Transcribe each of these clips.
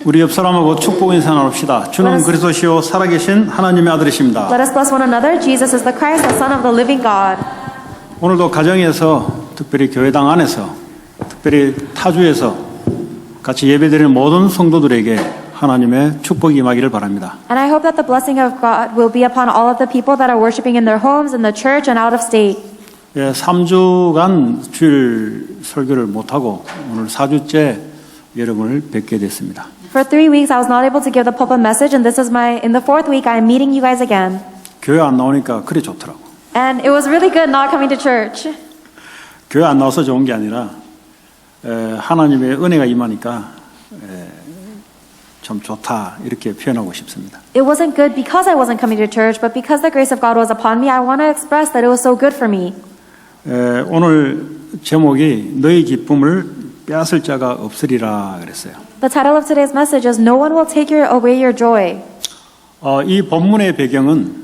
우리 옆 사람하고 축복 인사 나눕시다. 주는 그리스도시요 살아계신 하나님의 아들이십니다. Let us bless one another. Jesus is the Christ, the Son of the living God. 오늘도 가정에서, 특별히 교회당 안에서, 특별히 타주에서 같이 예배드리는 모든 성도들에게 하나님의 축복이 임하기를 바랍니다. And I hope that the blessing of God will be upon all of the people that are worshiping in their homes, in the church, and out of state. 예, 3주간 주일 설교를 못하고 오늘 4주째 여러분을 뵙게 됐습니다. For 3 weeks, I was not able to give the pulpit message, and this is in the 4th week, I am meeting you guys again. 교회 안 나오니까 그래 좋더라고. And it was really good not coming to church. 교회 안 나와서 좋은 게 아니라 하나님의 은혜가 임하니까 참 좋다 이렇게 표현하고 싶습니다. It wasn't good because I wasn't coming to church, but because the grace of God was upon me, I want to express that it was so good for me. 오늘 제목이 너희 기쁨을 빼앗을 자가 없으리라 그랬어요. The title of today's message is No one will take away your joy. 이 본문의 배경은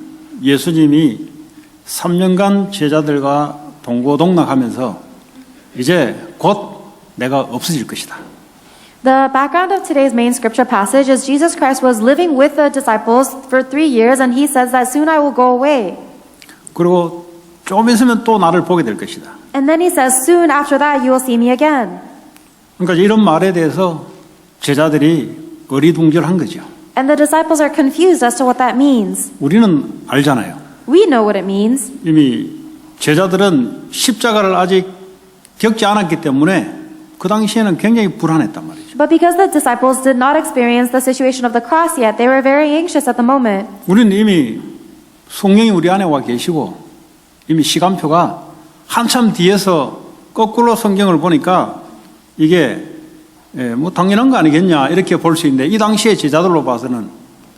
예수님이 3년간 제자들과 동고동락하면서 이제 곧 내가 없어질 것이다. The background of today's main scripture passage is Jesus Christ was living with the disciples for 3 years, and he says that soon I will go away. 그리고 좀 있으면 또 나를 보게 될 것이다. And then he says, soon after that you will see me again. 그러니까 이런 말에 대해서 제자들이 어리둥절한 거죠. And the disciples are confused as to what that means. 우리는 알잖아요. We know what it means. 이미 제자들은 십자가를 아직 겪지 않았기 때문에 그 당시에는 굉장히 불안했단 말이죠. But because the disciples did not experience the situation of the cross yet, they were very anxious at the moment. 우리는 이미 성령이 우리 안에 와 계시고 이미 시간표가 한참 뒤에서 거꾸로 성경을 보니까 이게 뭐 당연한 거 아니겠냐 이렇게 볼 수 있는데 이 당시의 제자들로 봐서는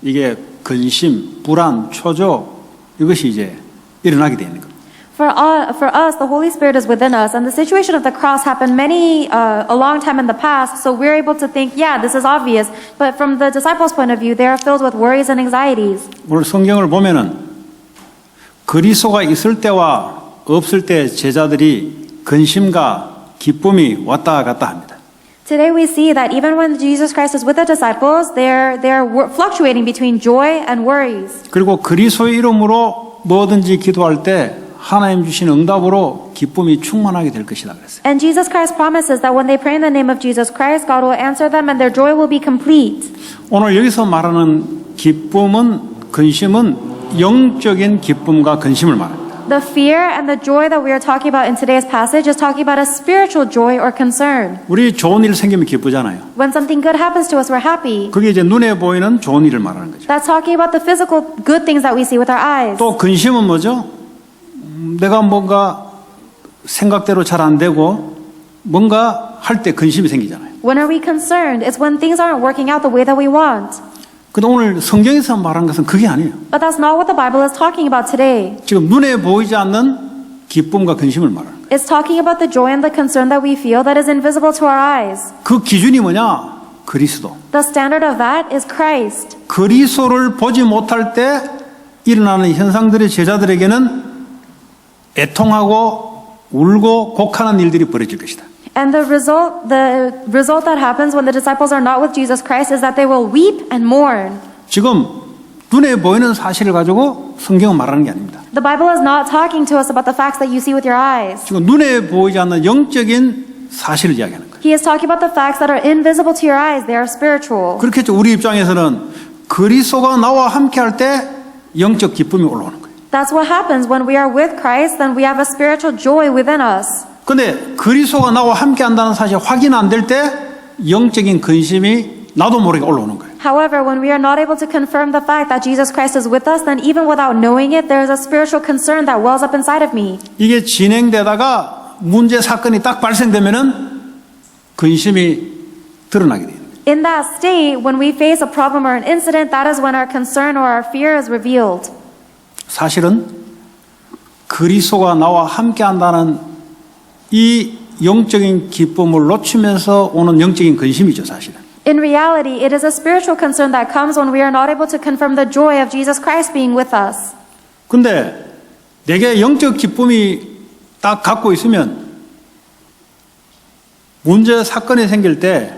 이게 근심, 불안, 초조 이것이 이제 일어나게 되는 겁니다. For us, the Holy Spirit is within us, and the situation of the cross happened a long time in the past, so we're able to think, yeah, this is obvious. But from the disciples' point of view, they are filled with worries and anxieties. 오늘 성경을 보면은 그리스도가 있을 때와 없을 때 제자들이 근심과 기쁨이 왔다 갔다 합니다. Today we see that even when Jesus Christ is with the disciples, they're fluctuating between joy and worries. 그리고 그리스도의 이름으로 뭐든지 기도할 때 하나님 주신 응답으로 기쁨이 충만하게 될 것이다 그랬어요. And Jesus Christ promises that when they pray in the name of Jesus Christ, God will answer them and their joy will be complete. 오늘 여기서 말하는 기쁨은 근심은 영적인 기쁨과 근심을 말합니다. The fear and the joy that we are talking about in today's passage is talking about a spiritual joy or concern. 우리 좋은 일 생기면 기쁘잖아요. When something good happens to us, we're happy. 그게 이제 눈에 보이는 좋은 일을 말하는 거죠. That's talking about the physical good things that we see with our eyes. 또 근심은 뭐죠? 내가 뭔가 생각대로 잘 안 되고 뭔가 할 때 근심이 생기잖아요. When are we concerned? It's when things aren't working out the way that we want. 근데 오늘 성경에서 말하는 것은 그게 아니에요. But that's not what the Bible is talking about today. 지금 눈에 보이지 않는 기쁨과 근심을 말하는 거예요. It's talking about the joy and the concern that we feel that is invisible to our eyes. 그 기준이 뭐냐? 그리스도. The standard of that is Christ. 그리스도를 보지 못할 때 일어나는 현상들이 제자들에게는 애통하고 울고 곡하는 일들이 벌어질 것이다. And the result that happens when the disciples are not with Jesus Christ is that they will weep and mourn. 지금 눈에 보이는 사실을 가지고 성경은 말하는 게 아닙니다. The Bible is not talking to us about the facts that you see with your eyes. 지금 눈에 보이지 않는 영적인 사실을 이야기하는 거예요. He is talking about the facts that are invisible to your eyes. They are spiritual. 그렇겠죠. 우리 입장에서는 그리스도가 나와 함께할 때 영적 기쁨이 올라오는 거예요. That's what happens when we are with Christ, then we have a spiritual joy within us. 근데 그리스도가 나와 함께한다는 사실 확인 안 될 때 영적인 근심이 나도 모르게 올라오는 거예요. However, when we are not able to confirm the fact that Jesus Christ is with us, then even without knowing it, there is a spiritual concern that wells up inside of me. 이게 진행되다가 문제 사건이 딱 발생되면은 근심이 드러나게 돼요. In that state, when we face a problem or an incident, that is when our concern or our fear is revealed. 사실은 그리스도가 나와 함께한다는 이 영적인 기쁨을 놓치면서 오는 영적인 근심이죠, 사실은. In reality, it is a spiritual concern that comes when we are not able to confirm the joy of Jesus Christ being with us. 근데 내게 영적 기쁨이 딱 갖고 있으면 문제 사건이 생길 때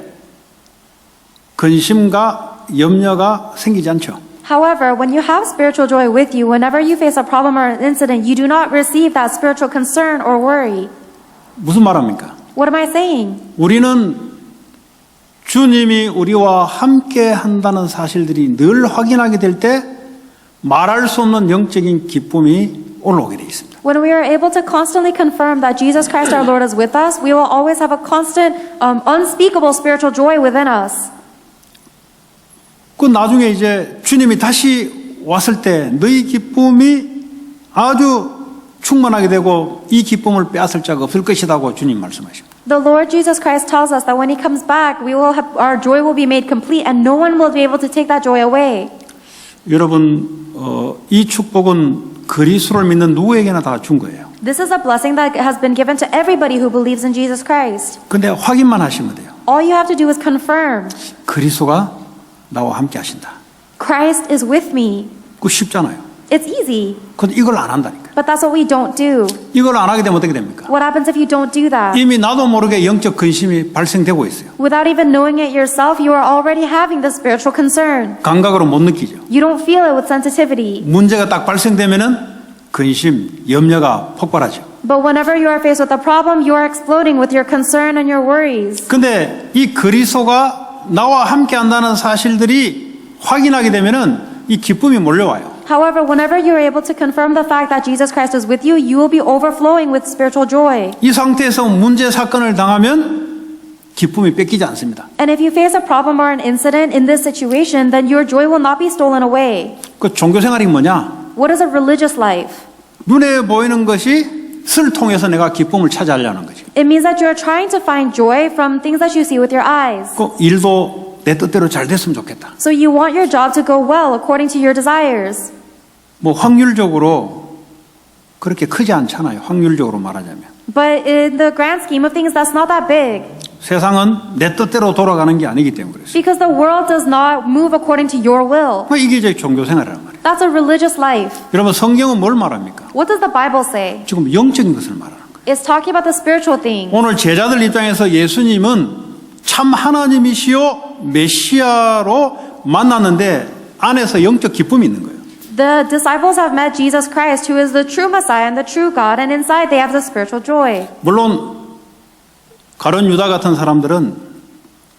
근심과 염려가 생기지 않죠. However, when you have spiritual joy with you, whenever you face a problem or an incident, you do not receive that spiritual concern or worry. 무슨 말합니까? What am I saying? 우리는 주님이 우리와 함께 한다는 사실들이 늘 확인하게 될 때 말할 수 없는 영적인 기쁨이 올라오게 되어 있습니다. When we are able to constantly confirm that Jesus Christ our Lord is with us, we will always have a constant, unspeakable spiritual joy within us. 그 나중에 이제 주님이 다시 왔을 때 너희 기쁨이 아주 충만하게 되고 이 기쁨을 빼앗을 자가 없을 것이라고 주님 말씀하십니다. The Lord Jesus Christ tells us that when He comes back, our joy will be made complete and no one will be able to take that joy away. 여러분, 이 축복은 그리스도를 믿는 누구에게나 다 준 거예요. This is a blessing that has been given to everybody who believes in Jesus Christ. 근데 확인만 하시면 돼요. All you have to do is confirm. 그리스도가 나와 함께 하신다. Christ is with me. 그거 쉽잖아요. It's easy, 근데 이걸 안 한다니까. but that's what we don't do. 이걸 안 하게 되면 어떻게 됩니까? What happens if you don't do that? 이미 나도 모르게 영적 근심이 발생되고 있어요. Without even knowing it yourself, you are already having the spiritual concern. 감각으로 못 느끼죠. You don't feel it with sensitivity. 문제가 딱 발생되면은 근심, 염려가 폭발하죠. But whenever you are faced with a problem, you are exploding with your concern and your worries. 근데 이 그리스도가 나와 함께 한다는 사실들이 확인하게 되면은 이 기쁨이 몰려와요. However, whenever you are able to confirm the fact that Jesus Christ is with you, you will be overflowing with spiritual joy. 이 상태에서 문제 사건을 당하면 기쁨이 뺏기지 않습니다. And if you face a problem or an incident in this situation, then your joy will not be stolen away. 그 종교 생활이 뭐냐? What is a religious life? 눈에 보이는 것이 을 통해서 내가 기쁨을 찾아하려는 거지. It means that you are trying to find joy from things that you see with your eyes. 그 일도 내 뜻대로 잘 됐으면 좋겠다. So you want your job to go well according to your desires. 뭐 확률적으로 그렇게 크지 않잖아요. 확률적으로 말하자면. But in the grand scheme of things, that's not that big. 세상은 내 뜻대로 돌아가는 게 아니기 때문에 그렇습니다. Because the world does not move according to your will. 이게 이제 종교 생활이란 말이에요. That's a religious life. 여러분 성경은 뭘 말합니까? What does the Bible say? 지금 영적인 것을 말하는 거예요. It's talking about the spiritual thing. 오늘 제자들 입장에서 예수님은 참 하나님이시요 메시아로 만났는데 안에서 영적 기쁨이 있는 거예요. The disciples have met Jesus Christ, who is the true Messiah and the true God, and inside they have the spiritual joy. 물론 가룟 유다 같은 사람들은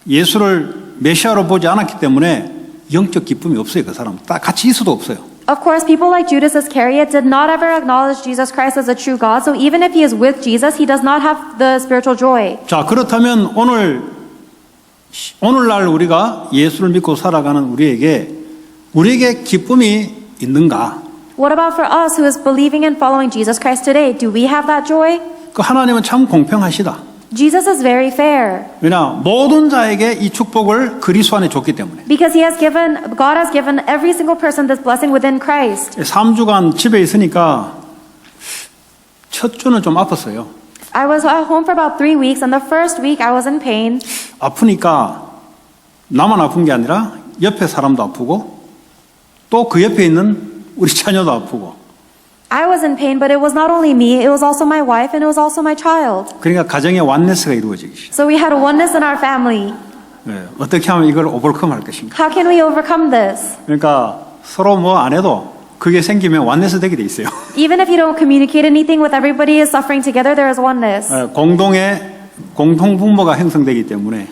예수를 메시아로 보지 않았기 때문에 영적 기쁨이 없어요. 그 사람 다 같이 있어도 없어요. Of course, people like Judas Iscariot did not ever acknowledge Jesus Christ as a true God, so even if he is with Jesus, he does not have the spiritual joy. 자, 그렇다면 오늘날 우리가 예수를 믿고 살아가는 우리에게 기쁨이 있는가? What about for us who is believing and following Jesus Christ today? Do we have that joy? 그 하나님은 참 공평하시다. Jesus is very fair 왜냐 모든 자에게 이 축복을 그리스도 안에 줬기 때문에. because God has given every single person this blessing within Christ. 3주간 집에 있으니까 첫 주는 좀 아팠어요. I was at home for about 3 weeks, and the first week I was in pain. 아프니까 나만 아픈 게 아니라 옆에 사람도 아프고 또 그 옆에 있는 우리 자녀도 아프고. I was in pain, but it was not only me, it was also my wife and it was also my child. 그러니까 가정의 완네스가 이루어지기 시작. So we had a oneness in our family. 어떻게 하면 이걸 오버컴할 것인가? How can we overcome this? 그러니까 서로 뭐 안 해도 그게 생기면 완네스 되게 돼 있어요. Even if you don't communicate anything with everybody is suffering together, there is oneness. 공통 분모가 형성되기 때문에.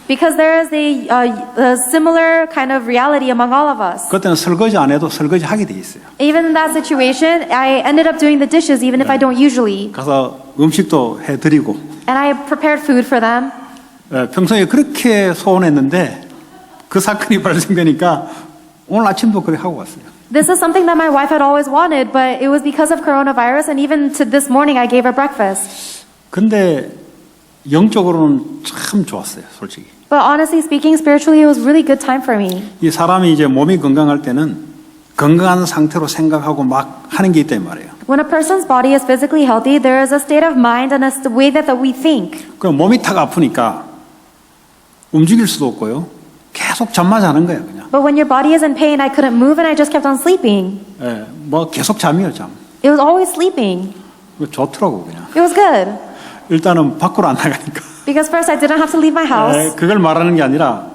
Because there is a similar kind of reality among all of us. 그때는 설거지 안 해도 설거지 하게 돼 있어요. Even in that situation, I ended up doing the dishes even if I don't usually. 가서 음식도 해드리고. And I prepared food for them. 평소에 그렇게 소원했는데 그 사건이 발생되니까 오늘 아침도 그렇게 하고 왔어요. This is something that my wife had always wanted, but it was because of coronavirus, and even to this morning I gave her breakfast. 근데 영적으로는 참 좋았어요, 솔직히. But honestly speaking, spiritually, it was really good time for me. 이 사람이 이제 몸이 건강할 때는 건강한 상태로 생각하고 막 하는 게 있단 말이에요. When a person's body is physically healthy, there is a state of mind and a way that we think. 그럼 몸이 탁 아프니까 움직일 수도 없고요. 계속 잠만 자는 거예요, 그냥. But when your body is in pain, I couldn't move and I just kept on sleeping. 뭐 계속 잠이요, 잠. It was always sleeping. 좋더라고, 그냥. It was good. 일단은 밖으로 안 나가니까. Because first I didn't have to leave my house. 그걸 말하는 게 아니라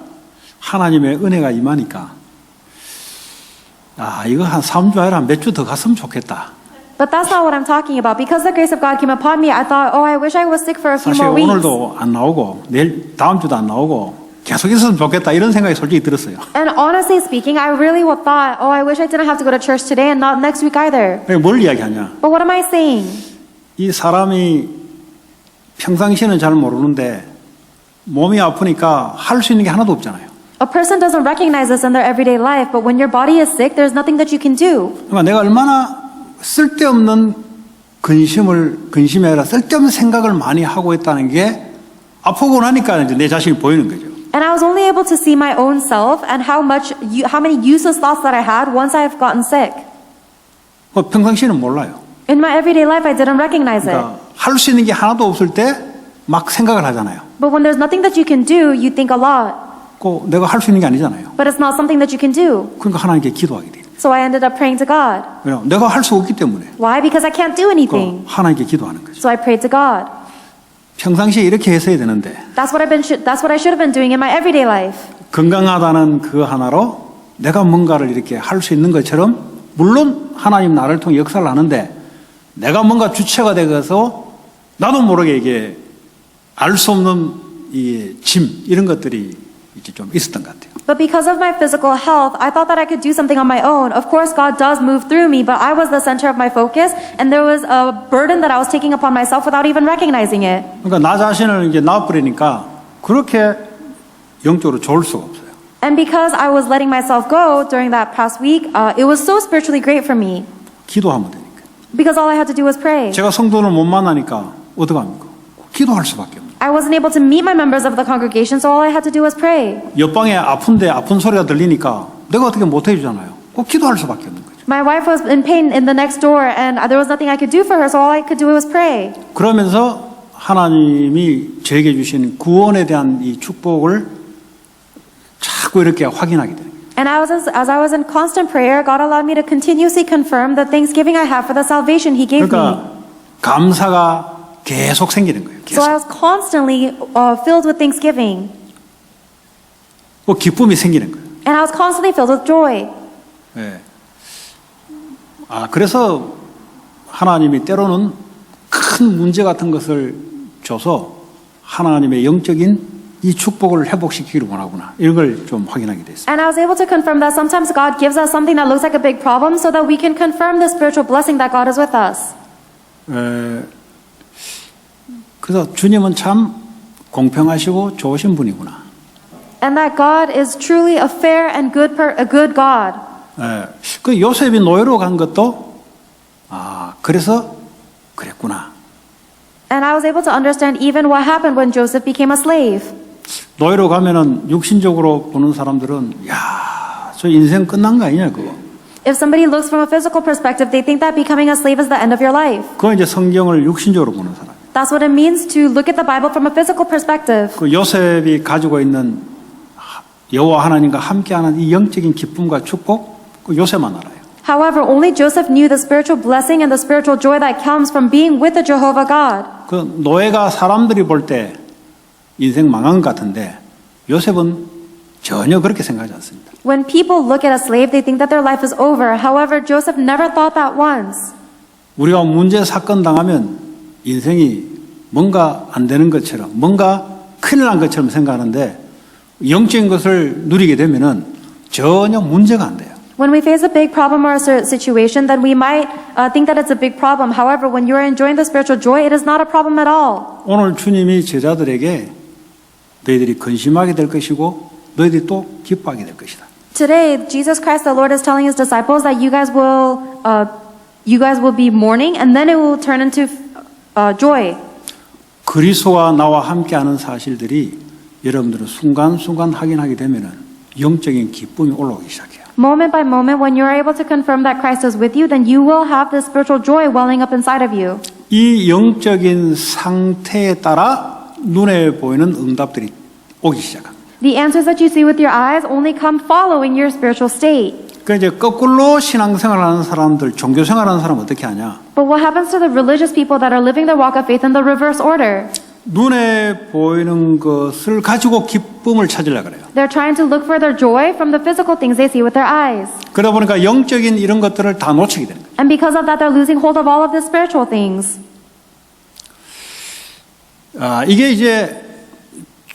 하나님의 은혜가 임하니까 이거 한 3주 아니라 몇 주 더 갔으면 좋겠다. But that's not what I'm talking about. Because the grace of God came upon me, I thought, I wish I was sick for a few 사실 more weeks. 오늘도 안 나오고 내일 다음 주도 안 나오고 계속 있었으면 좋겠다 이런 생각이 솔직히 들었어요. And honestly speaking, I really thought, I wish I didn't have to go to church today and not next week either. 뭘 이야기하냐? But what am I saying? 이 사람이 평상시에는 잘 모르는데 몸이 아프니까 할 수 있는 게 하나도 없잖아요. A person doesn't recognize this in their everyday life, but when your body is sick, there's nothing that you can do. 그러니까 내가 얼마나 쓸데없는 근심이 아니라 쓸데없는 생각을 많이 하고 있다는 게 아프고 나니까 이제 내 자신이 보이는 거죠. And I was only able to see my own self and how many useless thoughts that I had once I've gotten sick. 평상시에는 몰라요. In my everyday life, I didn't recognize it. 그러니까 할 수 있는 게 하나도 없을 때 막 생각을 하잖아요. But when there's nothing that you can do, you think a lot. 꼭 내가 할 수 있는 게 아니잖아요. But it's not something that you can do. 그러니까 하나님께 기도하게 돼요. So I ended up praying to God. 왜냐면 내가 할 수 없기 때문에 Why? Because I can't do anything. 하나님께 기도하는 거죠. So I prayed to God. 평상시에 이렇게 했어야 되는데 That's what I should have been doing in my everyday life. 건강하다는 그 하나로 내가 뭔가를 이렇게 할 수 있는 것처럼 물론 하나님 나를 통해 역사를 하는데 내가 뭔가 주체가 되어서 나도 모르게 이게 알 수 없는 이 짐 이런 것들이 이제 좀 있었던 것 같아요. But because of my physical health, I thought that I could do something on my own. Of course, God does move through me, but I was the center of my focus, and there was a burden that I was taking upon myself without even recognizing it. 그러니까 나 자신을 이제 놔버리니까 그렇게 영적으로 좋을 수가 없어요. And because I was letting myself go during that past week, it was so spiritually great for me. 기도하면 되니까. Because all I had to do was pray. 제가 성도를 못 만나니까 어떡합니까? 기도할 수밖에 없어요. I wasn't able to meet my members of the congregation, so all I had to do was pray. 옆방에 아픈데 아픈 소리가 들리니까 내가 어떻게 못 해주잖아요. 꼭 기도할 수밖에 없는 거죠. My wife was in pain in the next door, and there was nothing I could do for her, so all I could do was pray. 그러면서 하나님이 저에게 주신 구원에 대한 이 축복을 자꾸 이렇게 확인하게 돼요. And as I was in constant prayer, God allowed me to continuously confirm the thanksgiving I have for the salvation He gave me. 그러니까 감사가 계속 생기는 거예요. So I 계속. was constantly filled with thanksgiving. 기쁨이 생기는 거예요. And I was constantly filled with joy. 예. 그래서 하나님이 때로는 큰 문제 같은 것을 줘서 하나님의 영적인 이 축복을 회복시키기를 원하구나. 이런 걸 좀 확인하게 됐어요. And I was able to confirm that sometimes God gives us something that looks like a big problem so that we can confirm the spiritual blessing that God is with us. 그래서 주님은 참 공평하시고 좋으신 분이구나. And that God is truly a fair and a good God. 그 요셉이 노예로 간 것도 그래서 그랬구나. And I was able to understand even what happened when Joseph became a slave. 노예로 가면은 육신적으로 보는 사람들은 저 인생 끝난 거 아니냐 그거. If somebody looks from a physical perspective, they think that becoming a slave is the end of your life. 그건 이제 성경을 육신적으로 보는 사람. That's what it means to look at the Bible from a physical perspective. 그 요셉이 가지고 있는 여호와 하나님과 함께하는 이 영적인 기쁨과 축복, 그 요셉만 알아요. However, only Joseph knew the spiritual blessing and the spiritual joy that comes from being with the Jehovah God. 그 노예가 사람들이 볼 때 인생 망한 것 같은데 요셉은 전혀 그렇게 생각하지 않습니다. When people look at a slave, they think that their life is over. However, Joseph never thought that once. 우리가 문제 사건 당하면 인생이 뭔가 안 되는 것처럼 뭔가 큰일 난 것처럼 생각하는데 영적인 것을 누리게 되면은 전혀 문제가 안 돼요. When we face a big problem or a situation, then we might think that it's a big problem. However, when you are enjoying the spiritual joy, it is not a problem at all. 오늘 주님이 제자들에게 너희들이 근심하게 될 것이고 너희들이 또 기뻐하게 될 것이다. Today, Jesus Christ, the Lord, is telling His disciples that you guys will be mourning, and then it will turn into joy. 그리스도와 나와 함께하는 사실들이 여러분들은 순간순간 확인하게 되면은 영적인 기쁨이 올라오기 시작해요. Moment by moment, when you are able to confirm that Christ is with you, then you will have this spiritual joy welling up inside of you. 이 영적인 상태에 따라 눈에 보이는 응답들이 오기 시작합니다. The answers that you see with your eyes only come following your spiritual state. 그 이제 거꾸로 신앙생활하는 사람들, 종교생활하는 사람은 어떻게 하냐? But what happens to the religious people that are living their walk of faith in the reverse order? 눈에 보이는 것을 가지고 기쁨을 찾으려고 그래요. They're trying to look for their joy from the physical things they see with their eyes. 그러다 보니까 영적인 이런 것들을 다 놓치게 되는 거예요. And because of that, they're losing hold of all of the spiritual things. 이게 이제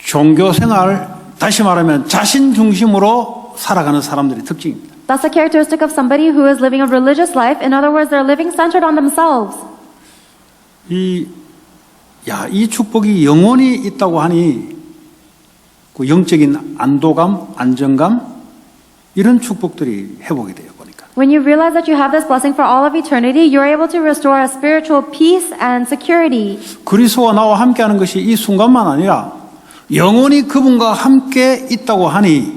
종교 생활, 다시 말하면 자신 중심으로 살아가는 사람들의 특징입니다. That's the characteristic of somebody who is living a religious life. In other words, they're living centered on themselves. 이 축복이 영원히 있다고 하니 그 영적인 안도감, 안정감 이런 축복들이 회복이 돼요 보니까. When you realize that you have this blessing for all of eternity, you're able to restore a spiritual peace and security. 그리스도와 나와 함께하는 것이 이 순간만 아니라 영원히 그분과 함께 있다고 하니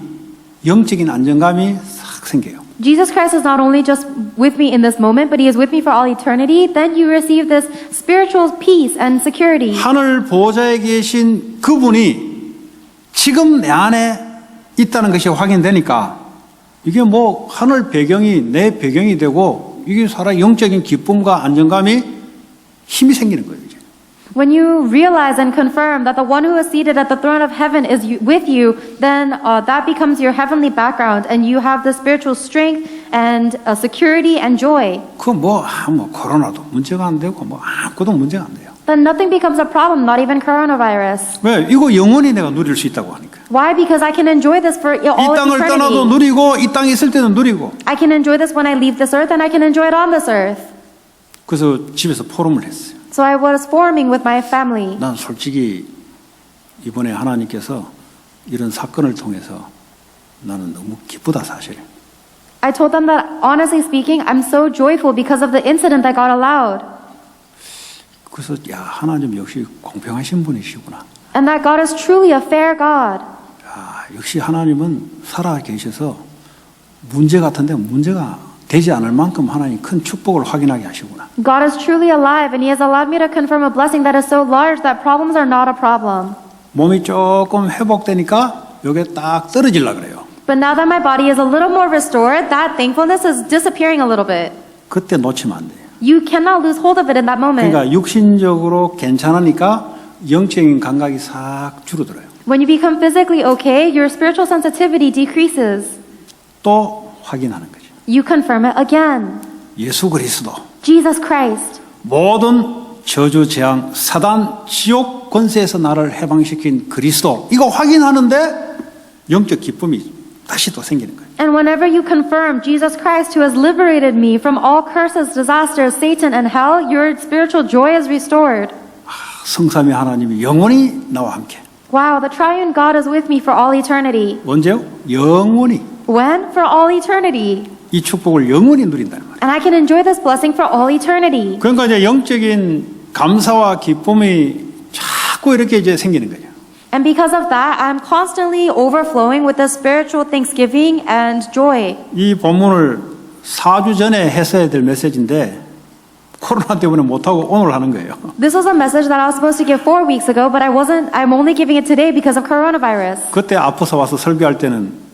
영적인 안정감이 싹 생겨요. Jesus Christ is not only just with me in this moment, but He is with me for all eternity. Then you receive this spiritual peace and security. 하늘 보좌에 계신 그분이 지금 내 안에 있다는 것이 확인되니까 이게 뭐 하늘 배경이 내 배경이 되고 이게 살아 영적인 기쁨과 안정감이 힘이 생기는 거예요. 이제. When you realize and confirm that the one who is seated at the throne of heaven is with you, then that becomes your heavenly background, and you have the spiritual strength and security and joy. 뭐 코로나도 문제가 안 되고 뭐 아무것도 문제가 안 돼요. Then nothing becomes a problem, not even coronavirus. 왜? 이거 영원히 내가 누릴 수 있다고 하니까. Why? Because I can enjoy this for 이 all of 땅을 떠나도 eternity. 누리고 이 땅에 있을 때는 누리고. I can enjoy this when I leave this earth, and I can enjoy it on this earth. 그래서 집에서 포럼을 했어요. So I was forming with my family. 난 솔직히 이번에 하나님께서 이런 사건을 통해서 나는 너무 기쁘다 사실. I told them that, honestly speaking, I'm so joyful because of the incident that God allowed. 그래서 하나님 역시 공평하신 분이시구나. And that God is truly a fair God. 역시 하나님은 살아 계셔서 문제 같은데 문제가 되지 않을 만큼 하나님 큰 축복을 확인하게 하시구나. God is truly alive, and He has allowed me to confirm a blessing that is so large that problems are not a problem. 몸이 조금 회복되니까 이게 딱 떨어지려 그래요. But now that my body is a little more restored, that thankfulness is disappearing a little bit. 그때 놓치면 안 돼요. You cannot lose hold of it in that moment. 그러니까 육신적으로 괜찮으니까 영적인 감각이 싹 줄어들어요. When you become physically okay, your spiritual sensitivity decreases. 또 확인하는 거죠. You confirm it again. 예수 그리스도 Jesus Christ. 모든 저주 재앙 사단 지옥 권세에서 나를 해방시킨 그리스도 이거 확인하는데 영적 기쁨이 다시 또 생기는 거예요. And whenever you confirm Jesus Christ who has liberated me from all curses, disasters, Satan and hell, your spiritual joy is restored. 성삼위 하나님이 영원히 나와 함께. Wow, the triune God is with me for all eternity. 언제요? 영원히. When? For all eternity. 이 축복을 영원히 누린다는 말이에요. And I can enjoy this blessing for all eternity. 그러니까 이제 영적인 감사와 기쁨이 자꾸 이렇게 이제 생기는 거죠. And because of that, I'm constantly overflowing with the spiritual thanksgiving and joy. 이 본문을 4주 전에 했어야 될 메시지인데 코로나 때문에 못하고 오늘 하는 거예요. This was a message that I was supposed to give 4 weeks ago, but I'm only giving it today because of coronavirus. 그때 아파서 와서 설교할 때는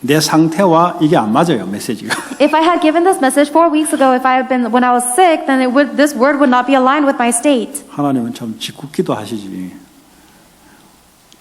내 상태와 이게 안 맞아요, 메시지가. If I had given this message 4 weeks ago, when I was sick, then this word would not be aligned with my state. 하나님은 참 짓궂기도 하시지.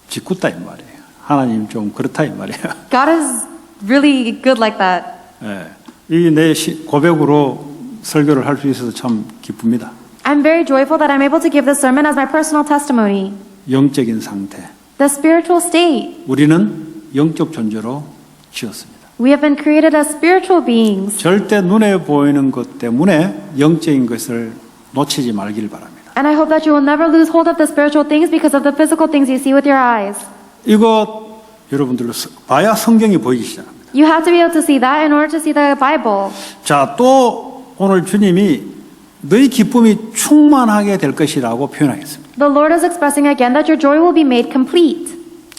짓궂다 이 말이에요. 하나님 좀 그렇다 이 말이에요. God is really good like that. 예, 이 내 고백으로 설교를 할 수 있어서 참 기쁩니다. I'm very joyful that I'm able to give this sermon as my personal testimony. 영적인 상태. The spiritual state. 우리는 영적 존재로 지었습니다. We have been created as spiritual beings. 절대 눈에 보이는 것 때문에 영적인 것을 놓치지 말길 바랍니다. And I hope that you will never lose hold of the spiritual things because of the physical things you see with your eyes. 이것 여러분들로 봐야 성경이 보이기 시작합니다. You have to be able to see that in order to see the Bible. 자, 또 오늘 주님이 너희 기쁨이 충만하게 될 것이라고 표현하겠습니다. The Lord is expressing again that your joy will be made complete.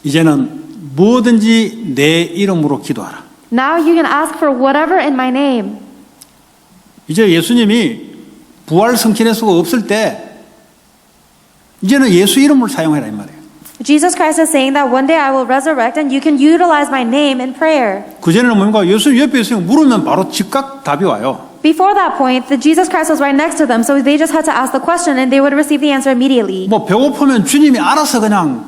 이제는 뭐든지 내 이름으로 기도하라. Now you can ask for whatever in my name. 이제 예수님이 부활 성취할 수가 없을 때 이제는 예수 이름을 사용해라 이 말이에요. Jesus Christ is saying that one day I will resurrect and you can utilize my name in prayer. 그전에는 뭡니까? 예수 옆에 있으면 물으면 바로 즉각 답이 와요. Before that point, Jesus Christ was right next to them, so they just had to ask the question and they would receive the answer immediately. 뭐 배고프면 주님이 알아서 그냥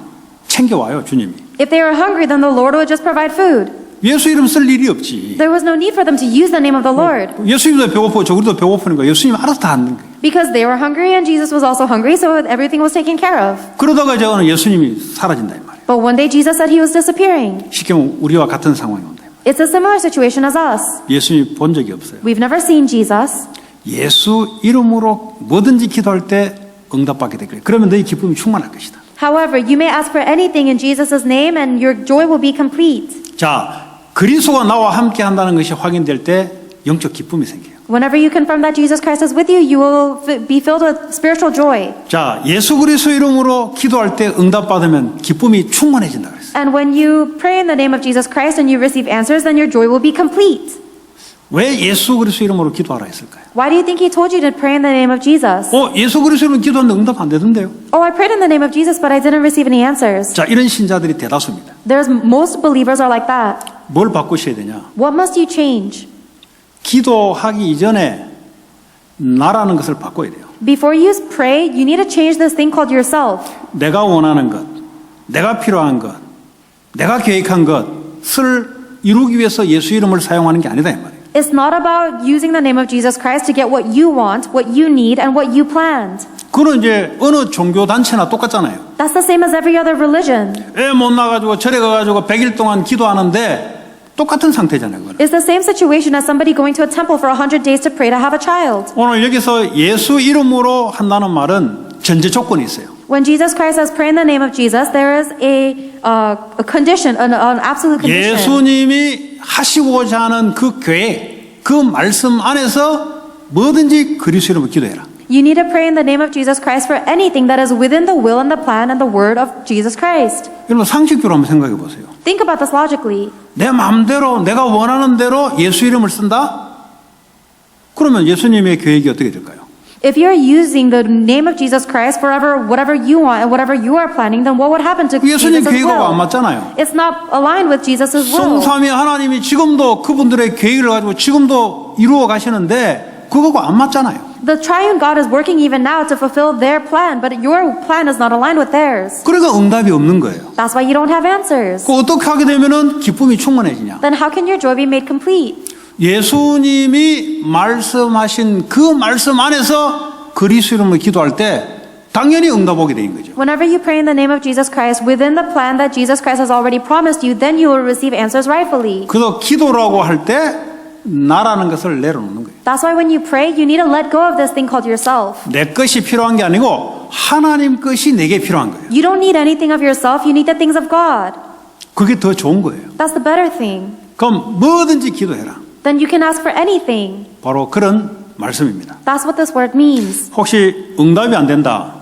챙겨와요, 주님이. If they were hungry, then the Lord would just provide food. 예수 이름 쓸 일이 없지. There was no need for them to use the name of the Lord. 예수님도 배고프고 우리도 배고프니까 예수님 알아서 다 하는 거예요. Because they were hungry and Jesus was also hungry, so everything was taken care of. 그러다가 이제 어느 예수님이 사라진다 이 말이에요. But one day Jesus said he was disappearing. 쉽게 말하면 우리와 같은 상황이 온다. It's a similar situation as us. 예수님 본 적이 없어요. We've never seen Jesus. 예수 이름으로 뭐든지 기도할 때 응답받게 될 거예요. 그러면 너희 기쁨이 충만할 것이다. However, you may ask for anything in Jesus' name and your joy will be complete. 자, 그리스도가 나와 함께 한다는 것이 확인될 때 영적 기쁨이 생겨요. Whenever you confirm that Jesus Christ is with you, you will be filled with spiritual joy. 자, 예수 그리스도 이름으로 기도할 때 응답받으면 기쁨이 충만해진다 그랬어요. And when you pray in the name of Jesus Christ and you receive answers, then your joy will be complete. 왜 예수 그리스도 이름으로 기도하라 했을까요? Why do you think he told you to pray in the name of Jesus? 예수 그리스도 이름으로 기도하는데 응답 안 되던데요? Oh, I prayed in the name of Jesus, but I didn't receive any answers. 자, 이런 신자들이 대다수입니다. Most believers are like that. 뭘 바꾸셔야 되냐? What must you change? 기도하기 이전에 나라는 것을 바꿔야 돼요. Before you pray, you need to change this thing called yourself. 내가 원하는 것, 내가 필요한 것, 내가 계획한 것을 이루기 위해서 예수 이름을 사용하는 게 아니다 이 말이에요. It's not about using the name of Jesus Christ to get what you want, what you need, and what you planned. 그건 이제 어느 종교 단체나 똑같잖아요. That's the same as every other religion. 애 못 나가지고 절에 가가지고 100일 동안 기도하는데 똑같은 상태잖아요. 그건. It's the same situation as somebody going to a temple for 100 days to pray to have a child. 오늘 여기서 예수 이름으로 한다는 말은 전제 조건이 있어요. When Jesus Christ says pray in the name of Jesus, there is a condition, an absolute condition. 예수님이 하시고자 하는 그 계획, 그 말씀 안에서 뭐든지 그리스도 이름으로 기도해라. You need to pray in the name of Jesus Christ for anything that is within the will and the plan and the word of Jesus Christ. 여러분 상식적으로 한번 생각해 보세요. Think about this logically. 내 마음대로 내가 원하는 대로 예수 이름을 쓴다? 그러면 예수님의 계획이 어떻게 될까요? If you're using the name of Jesus Christ forever, whatever you want and whatever you are planning, then what would happen to 예수님 Jesus' 계획하고 안 will? 맞잖아요. It's not aligned with Jesus' will. 성삼위 하나님이 지금도 그분들의 계획을 가지고 지금도 이루어 가시는데 그거하고 안 맞잖아요. The triune God is working even now to fulfill their plan, but your plan is not aligned with theirs. 그러니까 응답이 없는 거예요. That's why you don't have answers. 그 어떻게 하게 되면은 기쁨이 충만해지냐? Then how can your joy be made complete? 예수님이 말씀하신 그 말씀 안에서 그리스도 이름으로 기도할 때 당연히 응답 오게 되는 거죠. Whenever you pray in the name of Jesus Christ within the plan that Jesus Christ has already promised you, then you will receive answers rightfully. 그래서 기도라고 할 때 나라는 것을 내려놓는 거예요. That's why when you pray, you need to let go of this thing called yourself. 내 것이 필요한 게 아니고 하나님 것이 내게 필요한 거예요. You don't need anything of yourself, you need the things of God. 그게 더 좋은 거예요. That's the better thing. 그럼 뭐든지 기도해라. Then you can ask for anything. 바로 그런 말씀입니다. That's what this word means. 혹시 응답이 안 된다.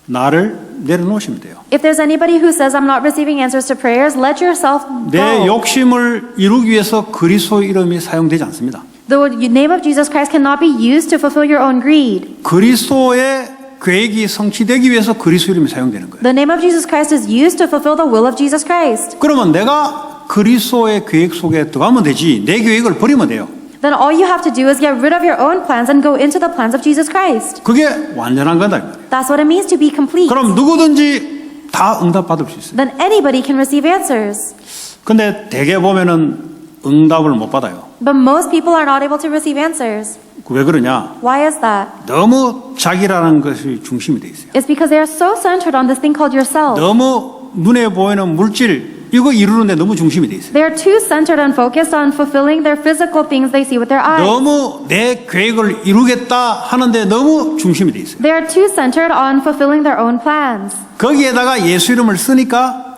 나를 내려놓으시면 돼요. If there's anybody who says, I'm not receiving answers to prayers, let yourself 내 go. 욕심을 이루기 위해서 그리스도 이름이 사용되지 않습니다. The name of Jesus Christ cannot be used to fulfill your own greed. 그리스도의 계획이 성취되기 위해서 그리스도 이름이 사용되는 거예요. The name of Jesus Christ is used to fulfill the will of Jesus Christ. 그러면 내가 그리스도의 계획 속에 들어가면 되지 내 계획을 버리면 돼요. Then all you have to do is get rid of your own plans and go into the plans of Jesus Christ. 그게 완전한 거다. 이 말이에요. That's what it means to be complete. 그럼 누구든지 다 응답 받을 수 있어요. Then anybody can receive answers. 근데 대개 보면은 응답을 못 받아요. But most people are not able to receive answers. 왜 그러냐? Why is that? 너무 자기라는 것이 중심이 돼 있어요. It's because they are so centered on this thing called yourself. 너무 눈에 보이는 물질 이거 이루는데 너무 중심이 돼 있어요. They are too centered and focused on fulfilling their physical things they see with their eyes. 너무 내 계획을 이루겠다 하는데 너무 중심이 돼 있어요. They are too centered on fulfilling their own plans. 거기에다가 예수 이름을 쓰니까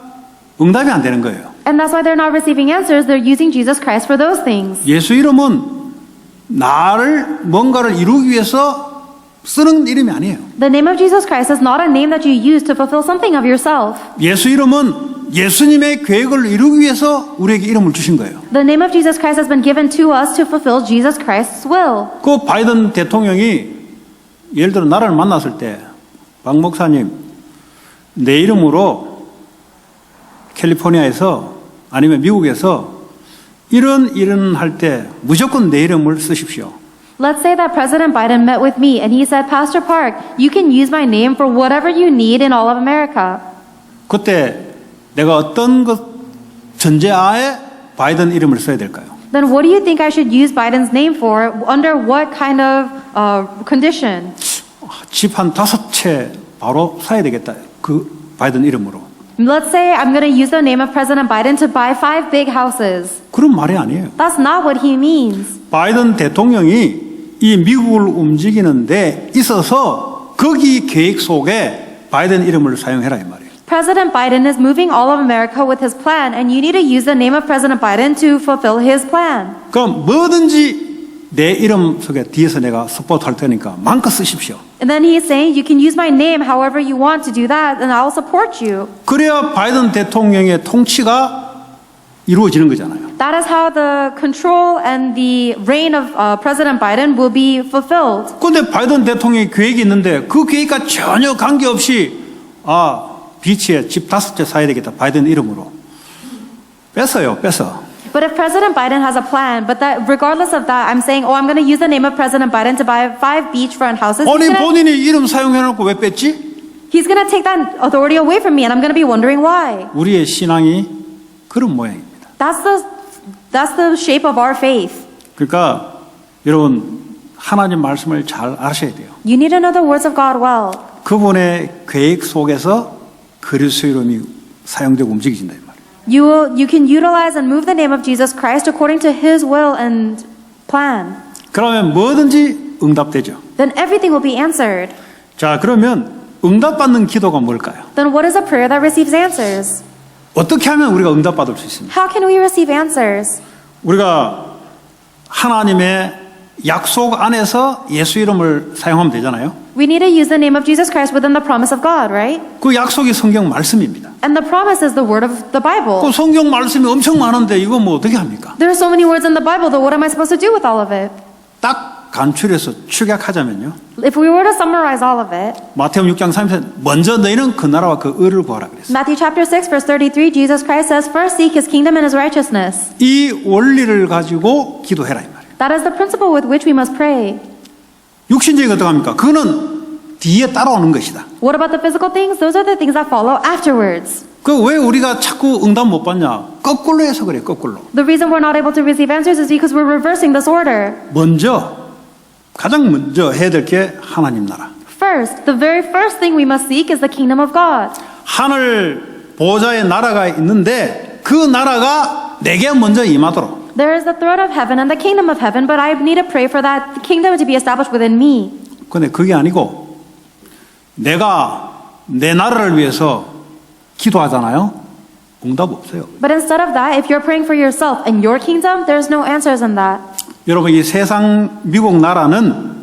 응답이 안 되는 거예요. And that's why they're not receiving answers. They're using Jesus Christ for those things. 예수 이름은 나를 뭔가를 이루기 위해서 쓰는 이름이 아니에요. The name of Jesus Christ is not a name that you use to fulfill something of yourself. 예수 이름은 예수님의 계획을 이루기 위해서 우리에게 이름을 주신 거예요. The name of Jesus Christ has been given to us to fulfill Jesus Christ's will. 그 바이든 대통령이 예를 들어 나를 만났을 때 박 목사님 내 이름으로 캘리포니아에서 아니면 미국에서 이런 할 때 무조건 내 이름을 쓰십시오. Let's say that President Biden met with me and he said, Pastor Park, you can use my name for whatever you need in all of America. 그때 내가 어떤 것 전제하에 바이든 이름을 써야 될까요? Then what do you think I should use Biden's name for? Under what kind of condition? 집 한 5채 바로 사야 되겠다. 그 바이든 이름으로. Let's say I'm going to use the name of President Biden to buy 5 big houses. 그런 말이 아니에요. That's not what he means. 바이든 대통령이 이 미국을 움직이는 데 있어서 거기 계획 속에 바이든 이름을 사용해라 이 말이에요. President Biden is moving all of America with his plan, and you need to use the name of President Biden to fulfill his plan. 그럼 뭐든지 내 이름 속에 뒤에서 내가 서포트할 테니까 마음껏 쓰십시오. And then he's saying, you can use my name however you want to do that, and I'll support you. 그래야 바이든 대통령의 통치가 이루어지는 거잖아요. That is how the control and the reign of President Biden will be fulfilled. 그런데 바이든 대통령의 계획이 있는데 그 계획과 전혀 관계없이 비치에 집 5채 사야 되겠다. 바이든 이름으로. 뺐어요. 뺐어. But if President Biden has a plan, but that regardless of that, I'm saying, I'm going to use the name of President Biden to buy 5 beachfront houses. 아니 본인이 이름 사용해놓고 왜 뺐지? He's going to take that authority away from me, and I'm going to be wondering why. 우리의 신앙이 그런 모양입니다. That's the shape of our faith. 그러니까 여러분 하나님 말씀을 잘 아셔야 돼요. You need to know the words of God well. 그분의 계획 속에서 그리스도 이름이 사용되고 움직이진다 이 말이에요. You can utilize and move the name of Jesus Christ according to His will and plan. 그러면 뭐든지 응답되죠. Then everything will be answered. 자, 그러면 응답받는 기도가 뭘까요? Then what is a prayer that receives answers? 어떻게 하면 우리가 응답받을 수 있습니까? How can we receive answers? 우리가 하나님의 약속 안에서 예수 이름을 사용하면 되잖아요. We need to use the name of Jesus Christ within the promise of God, right? 그 약속이 성경 말씀입니다. And the promise is the word of the Bible. 그 성경 말씀이 엄청 많은데 이거 뭐 어떻게 합니까? There are so many words in the Bible, though what am I supposed to do with all of it? 딱 간추려서 축약하자면요. If we were to summarize all of it, 마태복음 6장 3절 먼저 너희는 그 나라와 그 의를 구하라 그랬어요. Matthew chapter 6 verse 33, Jesus Christ says, first seek His kingdom and His righteousness. 이 원리를 가지고 기도해라 이 말이에요. That is the principle with which we must pray. 육신적인 거 어떡합니까? 그거는 뒤에 따라오는 것이다. What about the physical things? Those are the things that follow afterwards. 그 왜 우리가 자꾸 응답 못 받냐? 거꾸로 해서 그래, 거꾸로. The reason we're not able to receive answers is because we're reversing this order. 가장 먼저 해야 될 게 하나님 나라. First, the very first thing we must seek is the kingdom of God. 하늘 보좌의 나라가 있는데 그 나라가 내게 먼저 임하도록. There is the throne of heaven and the kingdom of heaven, but I need to pray for that kingdom to be established within me. 근데 그게 아니고 내가 내 나라를 위해서 기도하잖아요. 응답 없어요. But instead of that, if you're praying for yourself and your kingdom, there's no answers in that. 여러분 이 세상 미국 나라는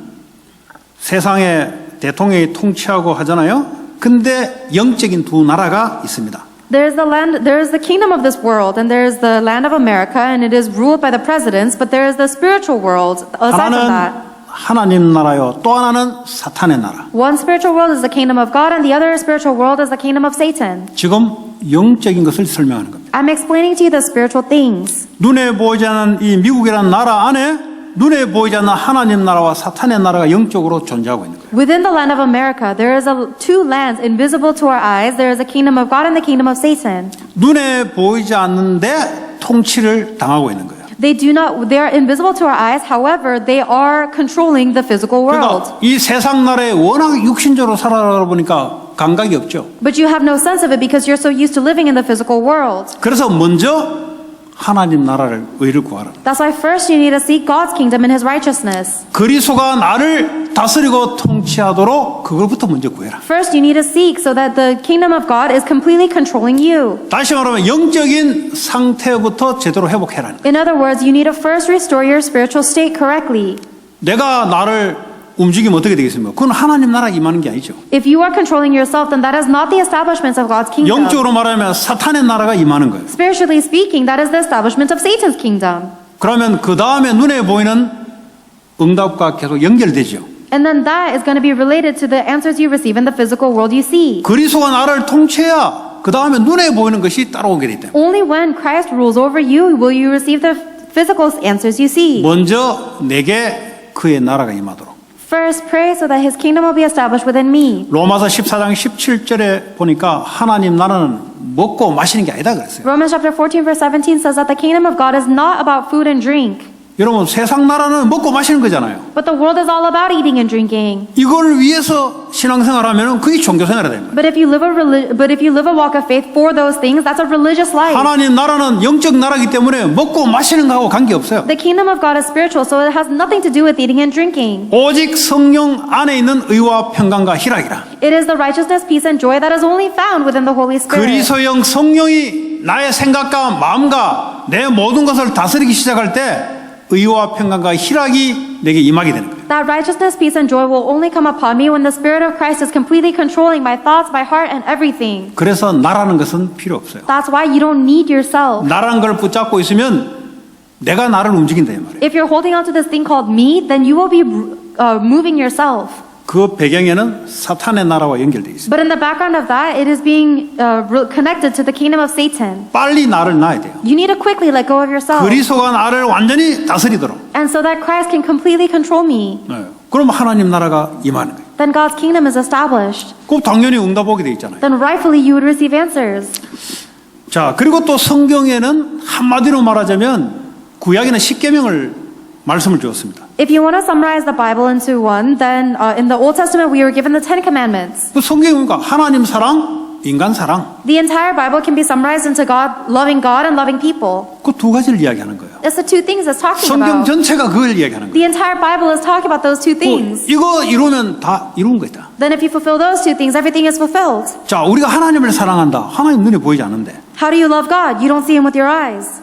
세상에 대통령이 통치하고 하잖아요. 근데 영적인 두 나라가 있습니다. There's the kingdom of this world, and there's the land of America, and it is ruled by the presidents, but there is the spiritual world aside from that. 하나님 나라요. 또 하나는 사탄의 나라. One spiritual world is the kingdom of God, and the other spiritual world is the kingdom of Satan. 지금 영적인 것을 설명하는 겁니다. I'm explaining to you the spiritual things. 눈에 보이지 않는 이 미국이라는 나라 안에 눈에 보이지 않는 하나님 나라와 사탄의 나라가 영적으로 존재하고 있는 거예요. Within the land of America, there is two lands invisible to our eyes. There is a kingdom of God and the kingdom of Satan. 눈에 보이지 않는데 통치를 당하고 있는 거예요. They are invisible to our eyes. However, they are controlling the physical world. 그러니까 이 세상 나라에 워낙 육신적으로 살아가다 보니까 감각이 없죠. But you have no sense of it because you're so used to living in the physical world. 그래서 먼저 하나님 나라를 의를 구하라. That's why first you need to seek God's kingdom and His righteousness. 그리스도가 나를 다스리고 통치하도록 그걸부터 먼저 구해라. First you need to seek so that the kingdom of God is completely controlling you. 다시 말하면 영적인 상태부터 제대로 회복해라. In other words, you need to first restore your spiritual state correctly. 내가 나를 움직이면 어떻게 되겠습니까? 그건 하나님 나라가 임하는 게 아니죠. If you are controlling yourself, then that is not the establishment of God's kingdom. 영적으로 말하면 사탄의 나라가 임하는 거예요. Spiritually speaking, that is the establishment of Satan's kingdom. 그러면 그 다음에 눈에 보이는 응답과 계속 연결되죠. And then that is going to be related to the answers you receive in the physical world you see. 그리스도가 나를 통치해야 그 다음에 눈에 보이는 것이 따라오게 돼 있다. Only when Christ rules over you will you receive the physical answers you see. 먼저 내게 그의 나라가 임하도록. First, pray so that his kingdom will be established within me. 로마서 14장 17절에 보니까 하나님 나라는 먹고 마시는 게 아니다 그랬어요. Romans chapter 14 verse 17 says that the kingdom of God is not about food and drink, 여러분 세상 나라는 먹고 마시는 거잖아요. but the world is all about eating and drinking. 이걸 위해서 신앙생활하면 그게 종교생활이 됩니다. But if you live a walk of faith for those things, that's a religious life. 하나님 나라는 영적 나라이기 때문에 먹고 마시는 거하고 관계없어요. The kingdom of God is spiritual, so it has nothing to do with eating and drinking. 오직 성령 안에 있는 의와 평강과 희락이라. It is the righteousness, peace, and joy that is only found within the Holy Spirit. 그리스도형 성령이 나의 생각과 마음과 내 모든 것을 다스리기 시작할 때 의와 평강과 희락이 내게 임하게 되는 거예요. That righteousness, peace, and joy will only come upon me when the Spirit of Christ is completely controlling my thoughts, my heart, and everything. 그래서 나라는 것은 필요 없어요. That's why you don't need yourself. 나라는 걸 붙잡고 있으면 내가 나를 움직인다 이 말이에요. If you're holding on to this thing called me, then you will be moving yourself. 그 배경에는 사탄의 나라와 연결되어 있어요. But in the background of that, it is being connected to the kingdom of Satan. 빨리 나를 놔야 돼요. You need to quickly let go of yourself. 그리스도가 나를 완전히 다스리도록. And so that Christ can completely control me. 네. 그럼 하나님 나라가 임하는 거예요. Then God's kingdom is established. 그럼 당연히 응답하게 돼 있잖아요. Then rightfully you would receive answers. 자, 그리고 또 성경에는 한마디로 말하자면 구약에는 십계명을 말씀을 주었습니다. If you want to summarize the Bible into one, then in the Old Testament we were given the Ten Commandments. 그 성경이 보니까 하나님 사랑, 인간 사랑 The entire Bible can be summarized into God and loving people. 그 두 가지를 이야기하는 거예요. It's the two things it's talking 성경 about. 전체가 그걸 이야기하는 거예요. The entire Bible is talking about those two things. 이거 이루면 다 이룬 거다. Then if you fulfill those two things, everything is fulfilled. 자, 우리가 하나님을 사랑한다. 하나님 눈에 보이지 않는데 How do you love God? You don't see Him with your eyes.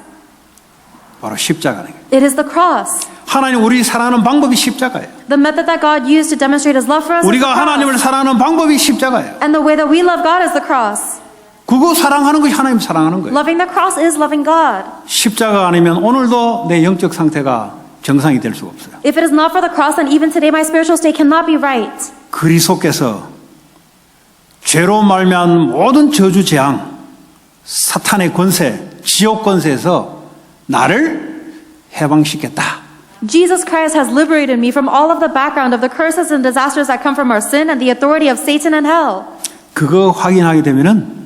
바로 십자가는 거예요. It is the cross. 하나님 우리 사랑하는 방법이 십자가예요. The method that God used to demonstrate His love for us is the 우리가 하나님을 cross. 사랑하는 방법이 십자가예요. And the way that we love God is the cross. 그거 사랑하는 것이 하나님 사랑하는 거예요. Loving the cross is loving God. 십자가 아니면 오늘도 내 영적 상태가 정상이 될 수가 없어요. If it is not for the cross, then even today my spiritual state cannot be right. 그리스도께서 죄로 말미암은 모든 저주 재앙, 사탄의 권세, 지옥 권세에서 나를 해방시켰다. Jesus Christ has liberated me from all of the background of the curses and disasters that come from our sin and the authority of Satan and hell. 그거 확인하게 되면은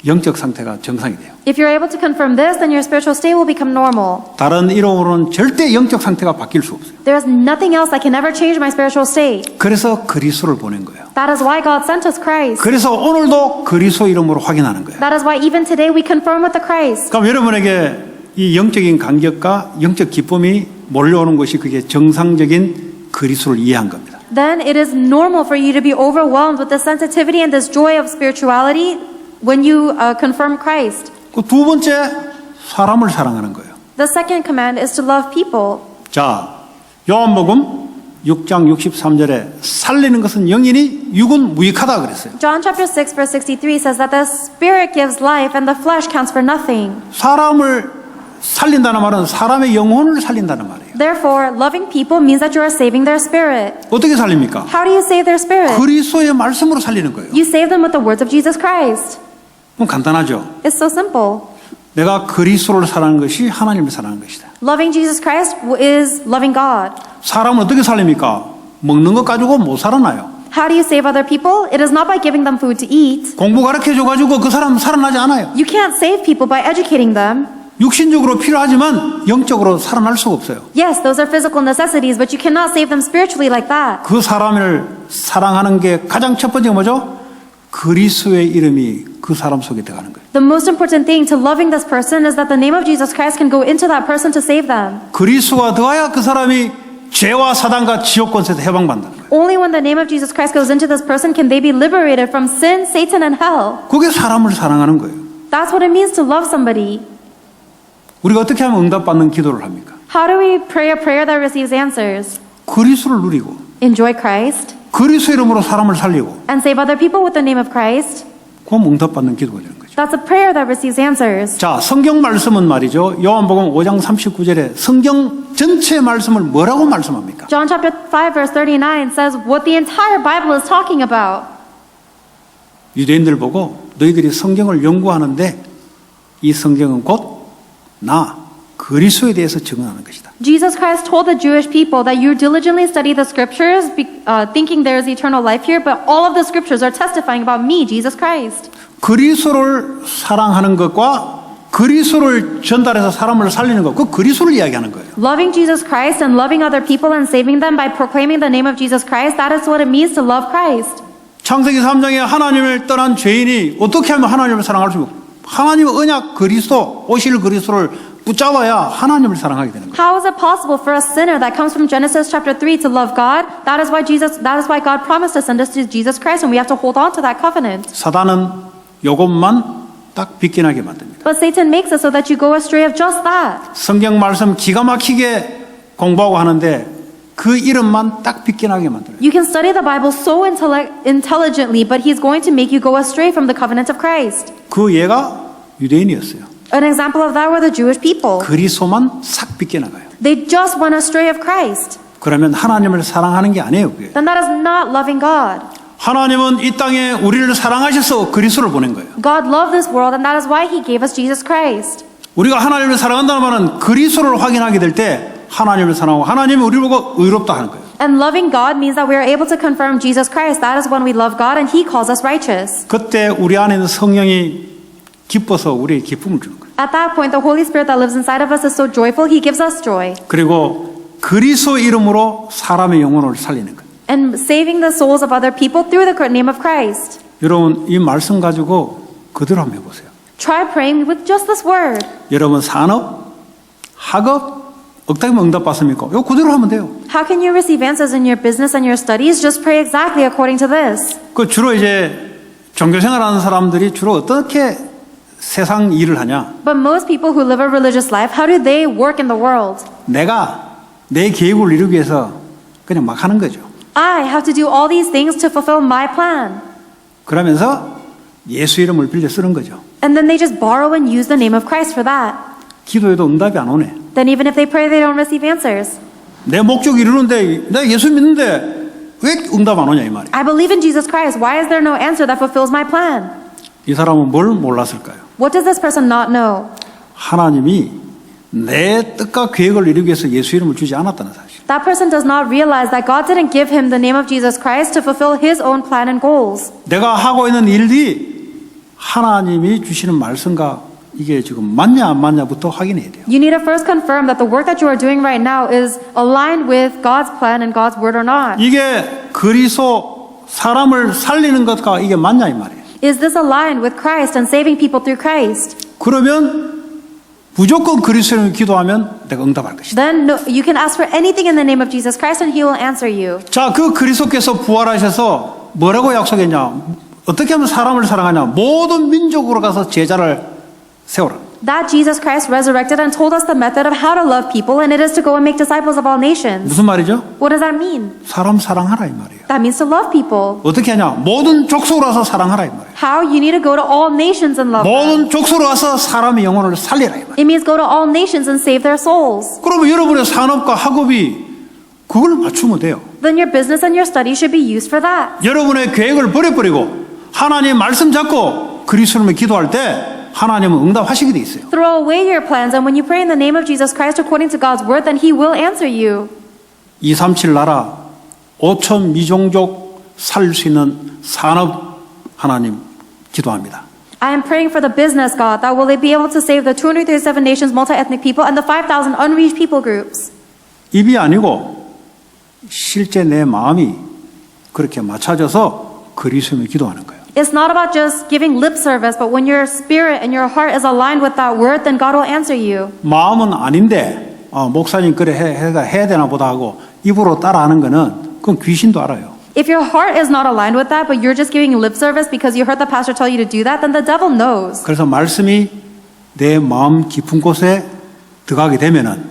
영적 상태가 정상이 돼요. If you're able to confirm this, then your spiritual state will become normal. 다른 이론으로는 절대 영적 상태가 바뀔 수 없어요. There is nothing else that can ever change my spiritual state. 그래서 그리스도를 보낸 거예요. That is why God sent us Christ. 그래서 오늘도 그리스도 이름으로 확인하는 거예요. That is why even today we confirm with the Christ. 그럼 여러분에게 이 영적인 감격과 영적 기쁨이 몰려오는 것이 그게 정상적인 그리스도를 이해한 겁니다. Then it is normal for you to be overwhelmed with the sensitivity and this joy of spirituality when you confirm Christ. 그 두 번째 사람을 사랑하는 거예요. The second command is to love people. 자, 요한복음 6장 63절에 살리는 것은 영이니 육은 무익하다 그랬어요. John chapter 6 verse 63 says that the spirit gives life and the flesh counts for nothing. 사람을 살린다는 말은 사람의 영혼을 살린다는 말이에요. Therefore, loving people means that you are saving their spirit. 어떻게 살립니까? How do you save their spirit? 그리스도의 말씀으로 살리는 거예요. You save them with the words of Jesus Christ. 그럼 간단하죠. It's so simple. 내가 그리스도를 사랑하는 것이 하나님을 사랑하는 것이다. Loving Jesus Christ is loving God. 사람은 어떻게 살립니까? 먹는 것 가지고 못 살아나요. How do you save other people? It is not by giving them food to eat. 공부 가르쳐줘 가지고 그 사람 살아나지 않아요. You can't save people by educating them. 육신적으로 필요하지만 영적으로 살아날 수가 없어요. Yes, those are physical necessities, but you cannot save them spiritually like that. 그 사람을 사랑하는 게 가장 첫 번째가 뭐죠? 그리스도의 이름이 그 사람 속에 들어가는 거예요. The most important thing to loving this person is that the name of Jesus Christ can go into that person to save them. 그리스도가 더하여 그 사람이 죄와 사단과 지옥 권세에서 해방받는 거예요. Only when the name of Jesus Christ goes into this person can they be liberated from sin, Satan, and hell. 그게 사람을 사랑하는 거예요. That's what it means to love somebody. 우리가 어떻게 하면 응답받는 기도를 합니까? How do we pray a prayer that receives answers? 그리스도를 누리고 Enjoy Christ 그리스도 이름으로 사람을 살리고 and save other people with the name of Christ. 그럼 응답받는 기도가 되는 거죠. That's a prayer that receives answers. 자, 성경 말씀은 말이죠. 요한복음 5장 39절에 성경 전체 말씀을 뭐라고 말씀합니까? John chapter 5 verse 39 says what the entire Bible is talking about. 유대인들 보고 너희들이 성경을 연구하는데 이 성경은 곧 나 그리스도에 대해서 증언하는 것이다. Jesus Christ told the Jewish people that you diligently study the scriptures, thinking there is eternal life here, but all of the scriptures are testifying about me, Jesus Christ. 그리스도를 사랑하는 것과 그리스도를 전달해서 사람을 살리는 것, 그 그리스도를 이야기하는 거예요. Loving Jesus Christ and loving other people and saving them by proclaiming the name of Jesus Christ, that is what it means to love Christ. 창세기 3장에 하나님을 떠난 죄인이 어떻게 하면 하나님을 사랑할 수 있고 하나님의 언약 그리스도, 오실 그리스도를 붙잡아야 하나님을 사랑하게 되는 거예요. How is it possible for a sinner that comes from Genesis chapter 3 to love God? That is why God promised to send us to Jesus Christ, and we have to hold on to that covenant. 사단은 요것만 딱 빗겨나게 만듭니다. But Satan makes it so that you go astray of just that. 성경 말씀 기가 막히게 공부하고 하는데 그 이름만 딱 빗겨나게 만들어요. You can study the Bible so intelligently, but he's going to make you go astray from the covenant of Christ. 그 예가 유대인이었어요. An example of that were the Jewish people. 그리스도만 싹 빗겨나가요. They just went astray of Christ. 그러면 하나님을 사랑하는 게 아니에요. 그게. Then that is not loving God. 하나님은 이 땅에 우리를 사랑하셔서 그리스도를 보낸 거예요. God loved this world, and that is why he gave us Jesus Christ. 우리가 하나님을 사랑한다는 말은 그리스도를 확인하게 될 때 하나님을 사랑하고 하나님이 우리를 보고 의롭다 하는 거예요. And loving God means that we are able to confirm Jesus Christ. That is when we love God and he calls us righteous. 그때 우리 안에 있는 성령이 기뻐서 우리에게 기쁨을 주는 거예요. At that point, the Holy Spirit that lives inside of us is so joyful, he gives us joy. 그리고 그리스도 이름으로 사람의 영혼을 살리는 거예요. And saving the souls of other people through the name of Christ. 여러분 이 말씀 가지고 그대로 한번 해보세요. Try praying with just this word. 여러분 산업, 학업, 어떻게 응답 받습니까? 이거 그대로 하면 돼요. How can you receive answers in your business and your studies? Just pray exactly according to this. 그 주로 이제 종교생활하는 사람들이 주로 어떻게 세상 일을 하냐? But most people who live a religious life, how do they work in the world? 내가 내 계획을 이루기 위해서 그냥 막 하는 거죠. I have to do all these things to fulfill my plan. 그러면서 예수 이름을 빌려 쓰는 거죠. And then they just borrow and use the name of Christ for that. 기도해도 응답이 안 오네. Then even if they pray, they don't receive answers. 내 목적 이루는데 내가 예수 믿는데 왜 응답 안 오냐 이 말이에요. I believe in Jesus Christ. Why is there no answer that fulfills my plan? 이 사람은 뭘 몰랐을까요? What does this person not know? 하나님이 내 뜻과 계획을 이루기 위해서 예수 이름을 주지 않았다는 사실. That person does not realize that God didn't give him the name of Jesus Christ to fulfill his own plan and goals. 내가 하고 있는 일이 하나님이 주시는 말씀과 이게 지금 맞냐 안 맞냐부터 확인해야 돼요. You need to first confirm that the work that you are doing right now is aligned with God's plan and God's word or not. 이게 그리스도 사람을 살리는 것과 이게 맞냐 이 말이에요. Is this aligned with Christ and saving people through Christ? 그러면 무조건 그리스도를 기도하면 내가 응답할 것이다. Then you can ask for anything in the name of Jesus Christ and he will answer you. 자, 그 그리스도께서 부활하셔서 뭐라고 약속했냐? 어떻게 하면 사람을 사랑하냐? 모든 민족으로 가서 제자를 세워라. That Jesus Christ resurrected and told us the method of how to love people, and it is to go and make disciples of all nations. 무슨 말이죠? What does that mean? 사람 사랑하라 이 말이에요. That means to love people. 어떻게 하냐? 모든 족속으로 와서 사랑하라 이 말이에요. How? You need to go to all nations and love them. 모든 족속으로 와서 사람의 영혼을 살리라 이 말이에요. It means go to all nations and save their souls. 그러면 여러분의 산업과 학업이 그걸 맞추면 돼요. Then your business and your study should be used for that. 여러분의 계획을 버려버리고 하나님 말씀 잡고 그리스도를 기도할 때 하나님은 응답하시게 돼 있어요. Throw away your plans, and when you pray in the name of Jesus Christ according to God's word, then He will answer you. 237 나라 5천 미종족 살릴 수 있는 산업 하나님 기도합니다. I am praying for the business, God, that will they be able to save the 237 nations, multi-ethnic people, and the 5,000 unreached people groups. 입이 아니고 실제 내 마음이 그렇게 맞춰져서 그리스도를 기도하는 거예요. It's not about just giving lip service, but when your spirit and your heart is aligned with that word, then God will answer you. 마음은 아닌데 목사님 그래 해야 되나 보다 하고 입으로 따라하는 거는 그건 귀신도 알아요. If your heart is not aligned with that, but you're just giving lip service because you heard the pastor tell you to do that, then the devil knows. 그래서 말씀이 내 마음 깊은 곳에 들어가게 되면은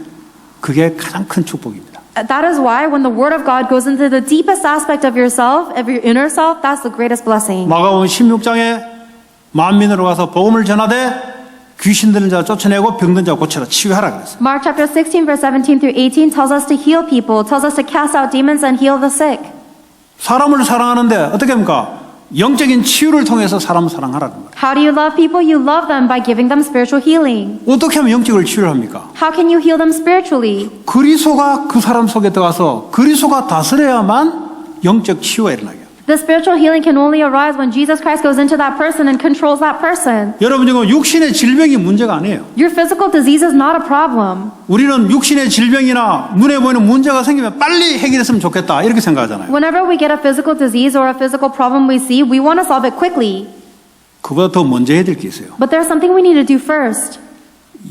그게 가장 큰 축복입니다. That is why when the word of God goes into the deepest aspect of yourself, of your inner self, that's the greatest blessing. 마가복음 16장에 만민으로 가서 복음을 전하되 귀신 들린 자 쫓아내고 병든 자 고쳐라 치유하라 그랬어요. Mark chapter 16 verse 17 through 18 tells us to heal people, tells us to cast out demons and heal the sick. 사람을 사랑하는데 어떻게 합니까? 영적인 치유를 통해서 사람을 사랑하라는 거예요. How do you love people? You love them by giving them spiritual healing. 어떻게 하면 영적을 치유를 합니까? How can you heal them spiritually? 그리스도가 그 사람 속에 들어가서 그리스도가 다스려야만 영적 치유가 일어나게 해요. The spiritual healing can only arise when Jesus Christ goes into that person and controls that person. 여러분 지금 육신의 질병이 문제가 아니에요. Your physical disease is not a problem. 우리는 육신의 질병이나 눈에 보이는 문제가 생기면 빨리 해결했으면 좋겠다 이렇게 생각하잖아요. Whenever we get a physical disease or a physical problem we see, we want to solve it quickly. 그보다 더 먼저 해야 될 게 있어요. But there's something we need to do first.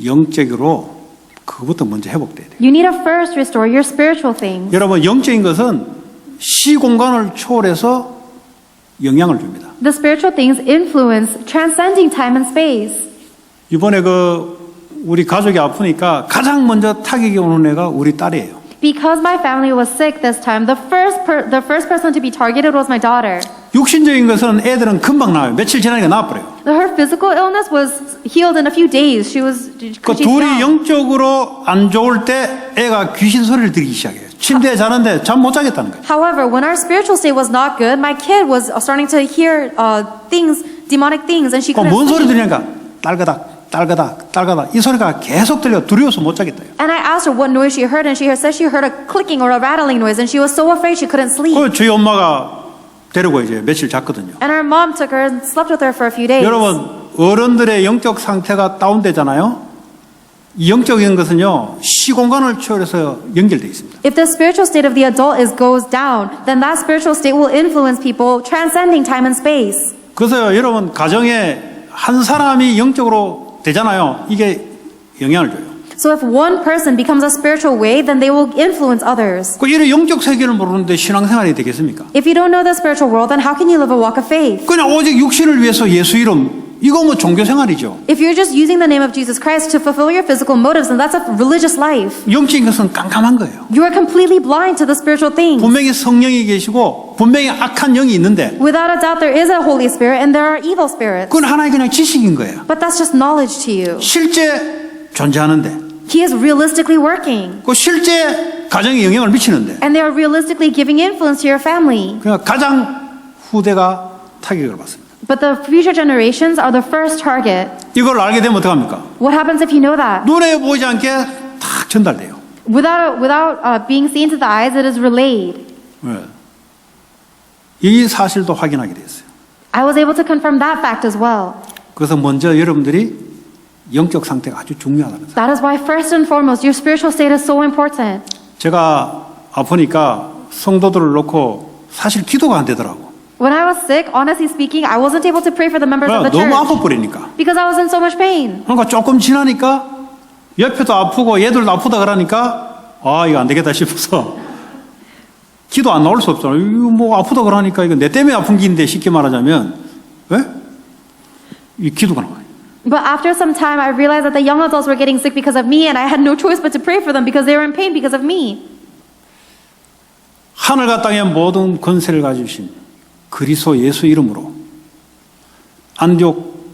영적으로 그것부터 먼저 회복돼야 돼요. You need to first restore your spiritual things. 여러분 영적인 것은 시공간을 초월해서 영향을 줍니다. The spiritual things influence transcending time and space. 이번에 우리 가족이 아프니까 가장 먼저 타격이 오는 애가 우리 딸이에요. Because my family was sick this time, the first person to be targeted was my daughter. 육신적인 것은 애들은 금방 나와요. 며칠 지나니까 나와버려요. Her physical illness was healed in a few days. 그 둘이 영적으로 안 좋을 때 애가 귀신 소리를 들기 시작해요. 침대에 자는데 잠 못 자겠다는 거예요. However, when our spiritual state was not good, my kid was starting to hear things, demonic things, and she couldn't 뭔 소리 sleep. 들으니까 딸가닥 이 소리가 계속 들려 두려워서 못 자겠다요. And I asked her what noise she heard, and she said she heard a clicking or a rattling noise, and she was so afraid she couldn't sleep. 저희 엄마가 데리고 이제 며칠 잤거든요. And her mom took her and slept with her for a few days. 여러분 어른들의 영적 상태가 다운되잖아요. 이 영적인 것은요 시공간을 초월해서 연결돼 있습니다. If the spiritual state of the adult goes down, then that spiritual state will influence people transcending time and space. 그래서 여러분 가정에 한 사람이 영적으로 되잖아요. 이게 영향을 줘요. So if one person becomes a spiritual way, then they will influence others. 그 이런 영적 세계를 모르는데 신앙생활이 되겠습니까? If you don't know the spiritual world, then how can you live a walk of faith? 그냥 오직 육신을 위해서 예수 이름 이거 뭐 종교 생활이죠. If you're just using the name of Jesus Christ to fulfill your physical motives, then that's a religious life. 영적인 것은 깜깜한 거예요. You are completely blind to the spiritual things. 분명히 성령이 계시고 분명히 악한 영이 있는데 Without a doubt, there is a Holy Spirit and there are evil spirits. 그건 하나의 그냥 지식인 거예요. But that's just knowledge to you. 실제 존재하는데 He is realistically working. 그 실제 가정에 영향을 미치는데 And they are realistically giving influence to your family. 그러니까 가장 후대가 타격을 받습니다. But the future generations are the first target. 이걸 알게 되면 어떡합니까? What happens if you know that? 눈에 보이지 않게 탁 전달돼요. Without being seen to the eyes, it is relayed. 네. 이 사실도 확인하게 됐어요. I was able to confirm that fact as well. 그래서 먼저 여러분들이 영적 상태가 아주 중요하다는 사실. That is why first and foremost, your spiritual state is so important. 제가 아프니까 성도들을 놓고 사실 기도가 안 되더라고. When I was sick, honestly speaking, I wasn't able to pray for the members of the 너무 church 아파버리니까. because I was in so much pain. 그러니까 조금 지나니까 옆에도 아프고 얘들도 아프다 그러니까 아 이거 안 되겠다 싶어서 기도 안 나올 수 없잖아. 이거 뭐 아프다 그러니까 이거 내 때문에 아픈 긴데 쉽게 말하자면 왜? 이 기도가 나와요. But after some time, I realized that the young adults were getting sick because of me, and I had no choice but to pray for them because they were in pain because of me. 하늘과 땅의 모든 권세를 가지신 그리스도 예수 이름으로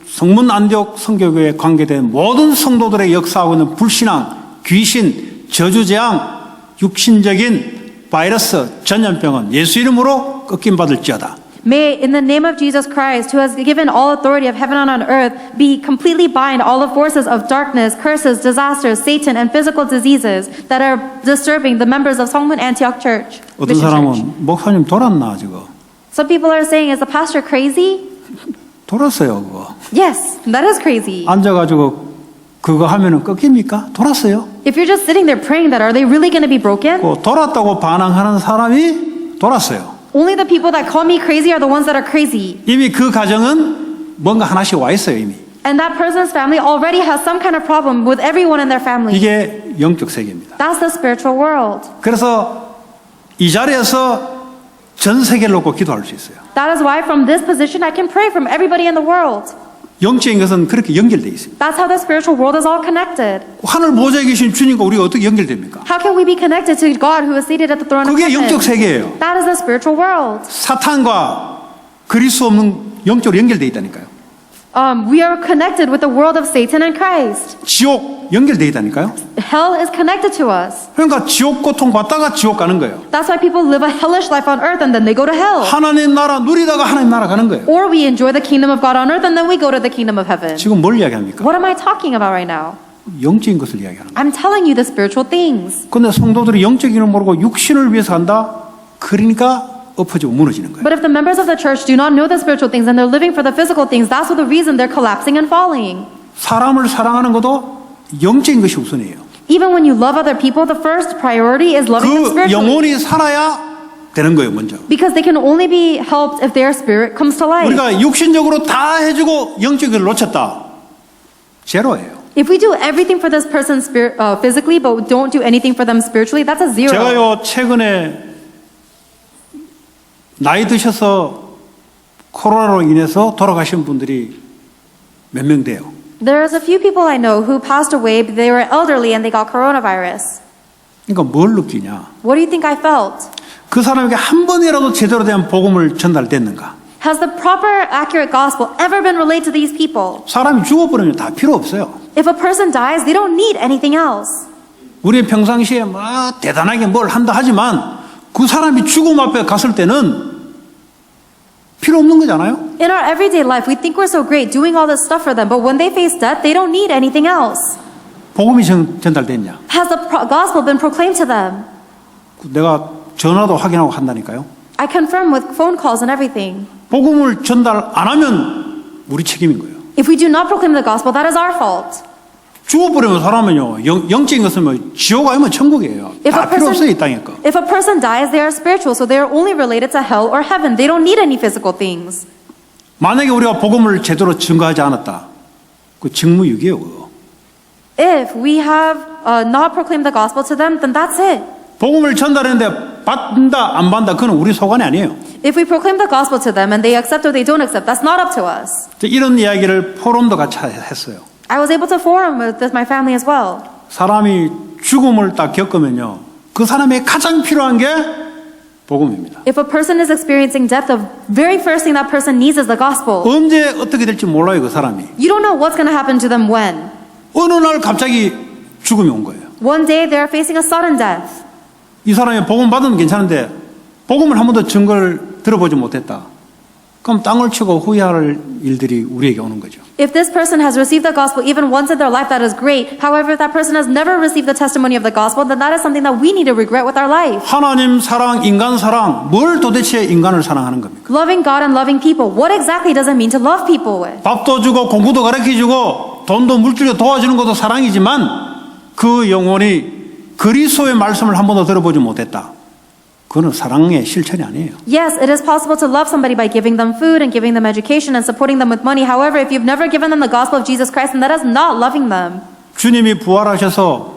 성문 안디옥 성교교회에 관계된 모든 성도들의 역사하고 있는 불신앙, 귀신, 저주재앙, 육신적인 바이러스, 전염병은 예수 이름으로 꺾임받을지어다. May, in the name of Jesus Christ, who has given all authority of heaven and on earth, be completely bind all the forces of darkness, curses, disasters, Satan, and physical diseases that are disturbing the members of Songmun Antioch Church. 어떤 Mission Church. 사람은 목사님 돌았나 지금? Some people are saying, is the pastor crazy? 돌았어요 그거. Yes, that is crazy. 앉아가지고 그거 하면은 꺾입니까? 돌았어요. If you're just sitting there praying that, are they really going to be broken? 그 돌았다고 반항하는 사람이 돌았어요. Only the people that call me crazy are the ones that are crazy. 이미 그 가정은 뭔가 하나씩 와 있어요 이미. And that person's family already has some kind of problem with everyone in their family. 이게 영적 세계입니다. That's the spiritual world. 그래서 이 자리에서 전 세계를 놓고 기도할 수 있어요. That is why from this position I can pray from everybody in the world. 영적인 것은 그렇게 연결되어 있습니다. That's how the spiritual world is all connected. 하늘 보좌에 계신 주님과 우리가 어떻게 연결됩니까? How can we be connected to God who is seated at the throne of 그게 heaven? 영적 세계예요. That is the spiritual world. 사탄과 그릴 수 없는 영적으로 연결되어 있다니까요. We are connected with the world of Satan and Christ. 지옥 연결되어 있다니까요. Hell is connected to us. 그러니까 지옥 고통 받다가 지옥 가는 거예요. That's why people live a hellish life on earth and then they go to hell. 하나님 나라 누리다가 하나님 나라 가는 거예요. Or we enjoy the kingdom of God on earth and then we go to the kingdom of heaven. 지금 뭘 이야기합니까? What am I talking about right now? 영적인 것을 이야기하는 거예요. I'm telling you the spiritual things. 근데 성도들이 영적인 걸 모르고 육신을 위해서 한다? 그러니까 엎어지고 무너지는 거예요. But if the members of the church do not know the spiritual things and they're living for the physical things, that's the reason they're collapsing and falling. 사람을 사랑하는 것도 영적인 것이 우선이에요. Even when you love other people, the first priority is loving them 그 spiritually. 영혼이 살아야 되는 거예요, 먼저. Because they can only be helped if their spirit comes to life. 우리가 육신적으로 다 해주고 영적인 걸 놓쳤다. 제로예요. If we do everything for this person physically, but don't do anything for them spiritually, that's a zero. 제가요, 최근에 나이 드셔서 코로나로 인해서 돌아가신 분들이 몇 명 돼요. There's a few people I know who passed away, but they were elderly and they got coronavirus. 그러니까 뭘 느끼냐? What do you think I felt? 그 사람에게 한 번이라도 제대로 된 복음을 전달됐는가? Has the proper, accurate gospel ever been relayed to these people? 사람이 죽어버리면 다 필요 없어요. If a person dies, they don't need anything else. 우리 평상시에 뭐 대단하게 뭘 한다 하지만 그 사람이 죽음 앞에 갔을 때는 필요 없는 거잖아요. In our everyday life, we think we're so great doing all this stuff for them, but when they face death, they don't need anything else. 복음이 전달됐냐? Has the gospel been proclaimed to them? 내가 전화도 확인하고 한다니까요. I confirm with phone calls and everything. 복음을 전달 안 하면 우리 책임인 거예요. If we do not proclaim the gospel, that is our fault. 죽어버리면 사람은요, 영적인 것은 뭐 지옥 아니면 천국이에요. 다 필요 없어요, 이 땅에 거. if a person dies, they are spiritual, so they are only related to hell or heaven. They don't need any physical things. 만약에 우리가 복음을 제대로 증거하지 않았다. 그 직무유기예요, 그거. If we have not proclaimed the gospel to them, then that's it. 복음을 전달했는데 받는다, 안 받는다, 그건 우리 소관이 아니에요. If we proclaim the gospel to them and they accept or they don't accept, that's not up to us. 이런 이야기를 포럼도 같이 했어요. I was able to forum with my family as well. 사람이 죽음을 딱 겪으면요, 그 사람에게 가장 필요한 게 복음입니다. If a person is experiencing death, the very first thing that person needs is the gospel. 언제 어떻게 될지 몰라요, 그 사람이. You don't know what's going to happen to them when. 어느 날 갑자기 죽음이 온 거예요. One day they're facing a sudden death. 이 사람이 복음 받으면 괜찮은데 복음을 한 번도 증거를 들어보지 못했다. 그럼 땅을 치고 후회할 일들이 우리에게 오는 거죠. If this person has received the gospel even once in their life, that is great. However, if that person has never received the testimony of the gospel, then that is something that we need to regret with our life. 하나님 사랑, 인간 사랑, 뭘 도대체 인간을 사랑하는 겁니까? Loving God and loving people. What exactly does it mean to love people with? 밥도 주고 공부도 가르쳐주고 돈도 물질로 도와주는 것도 사랑이지만 그 영혼이 그리스도의 말씀을 한 번도 들어보지 못했다. 그거는 사랑의 실천이 아니에요. Yes, it is possible to love somebody by giving them food and giving them education and supporting them with money. However, if you've never given them the gospel of Jesus Christ, then that is not loving them. 주님이 부활하셔서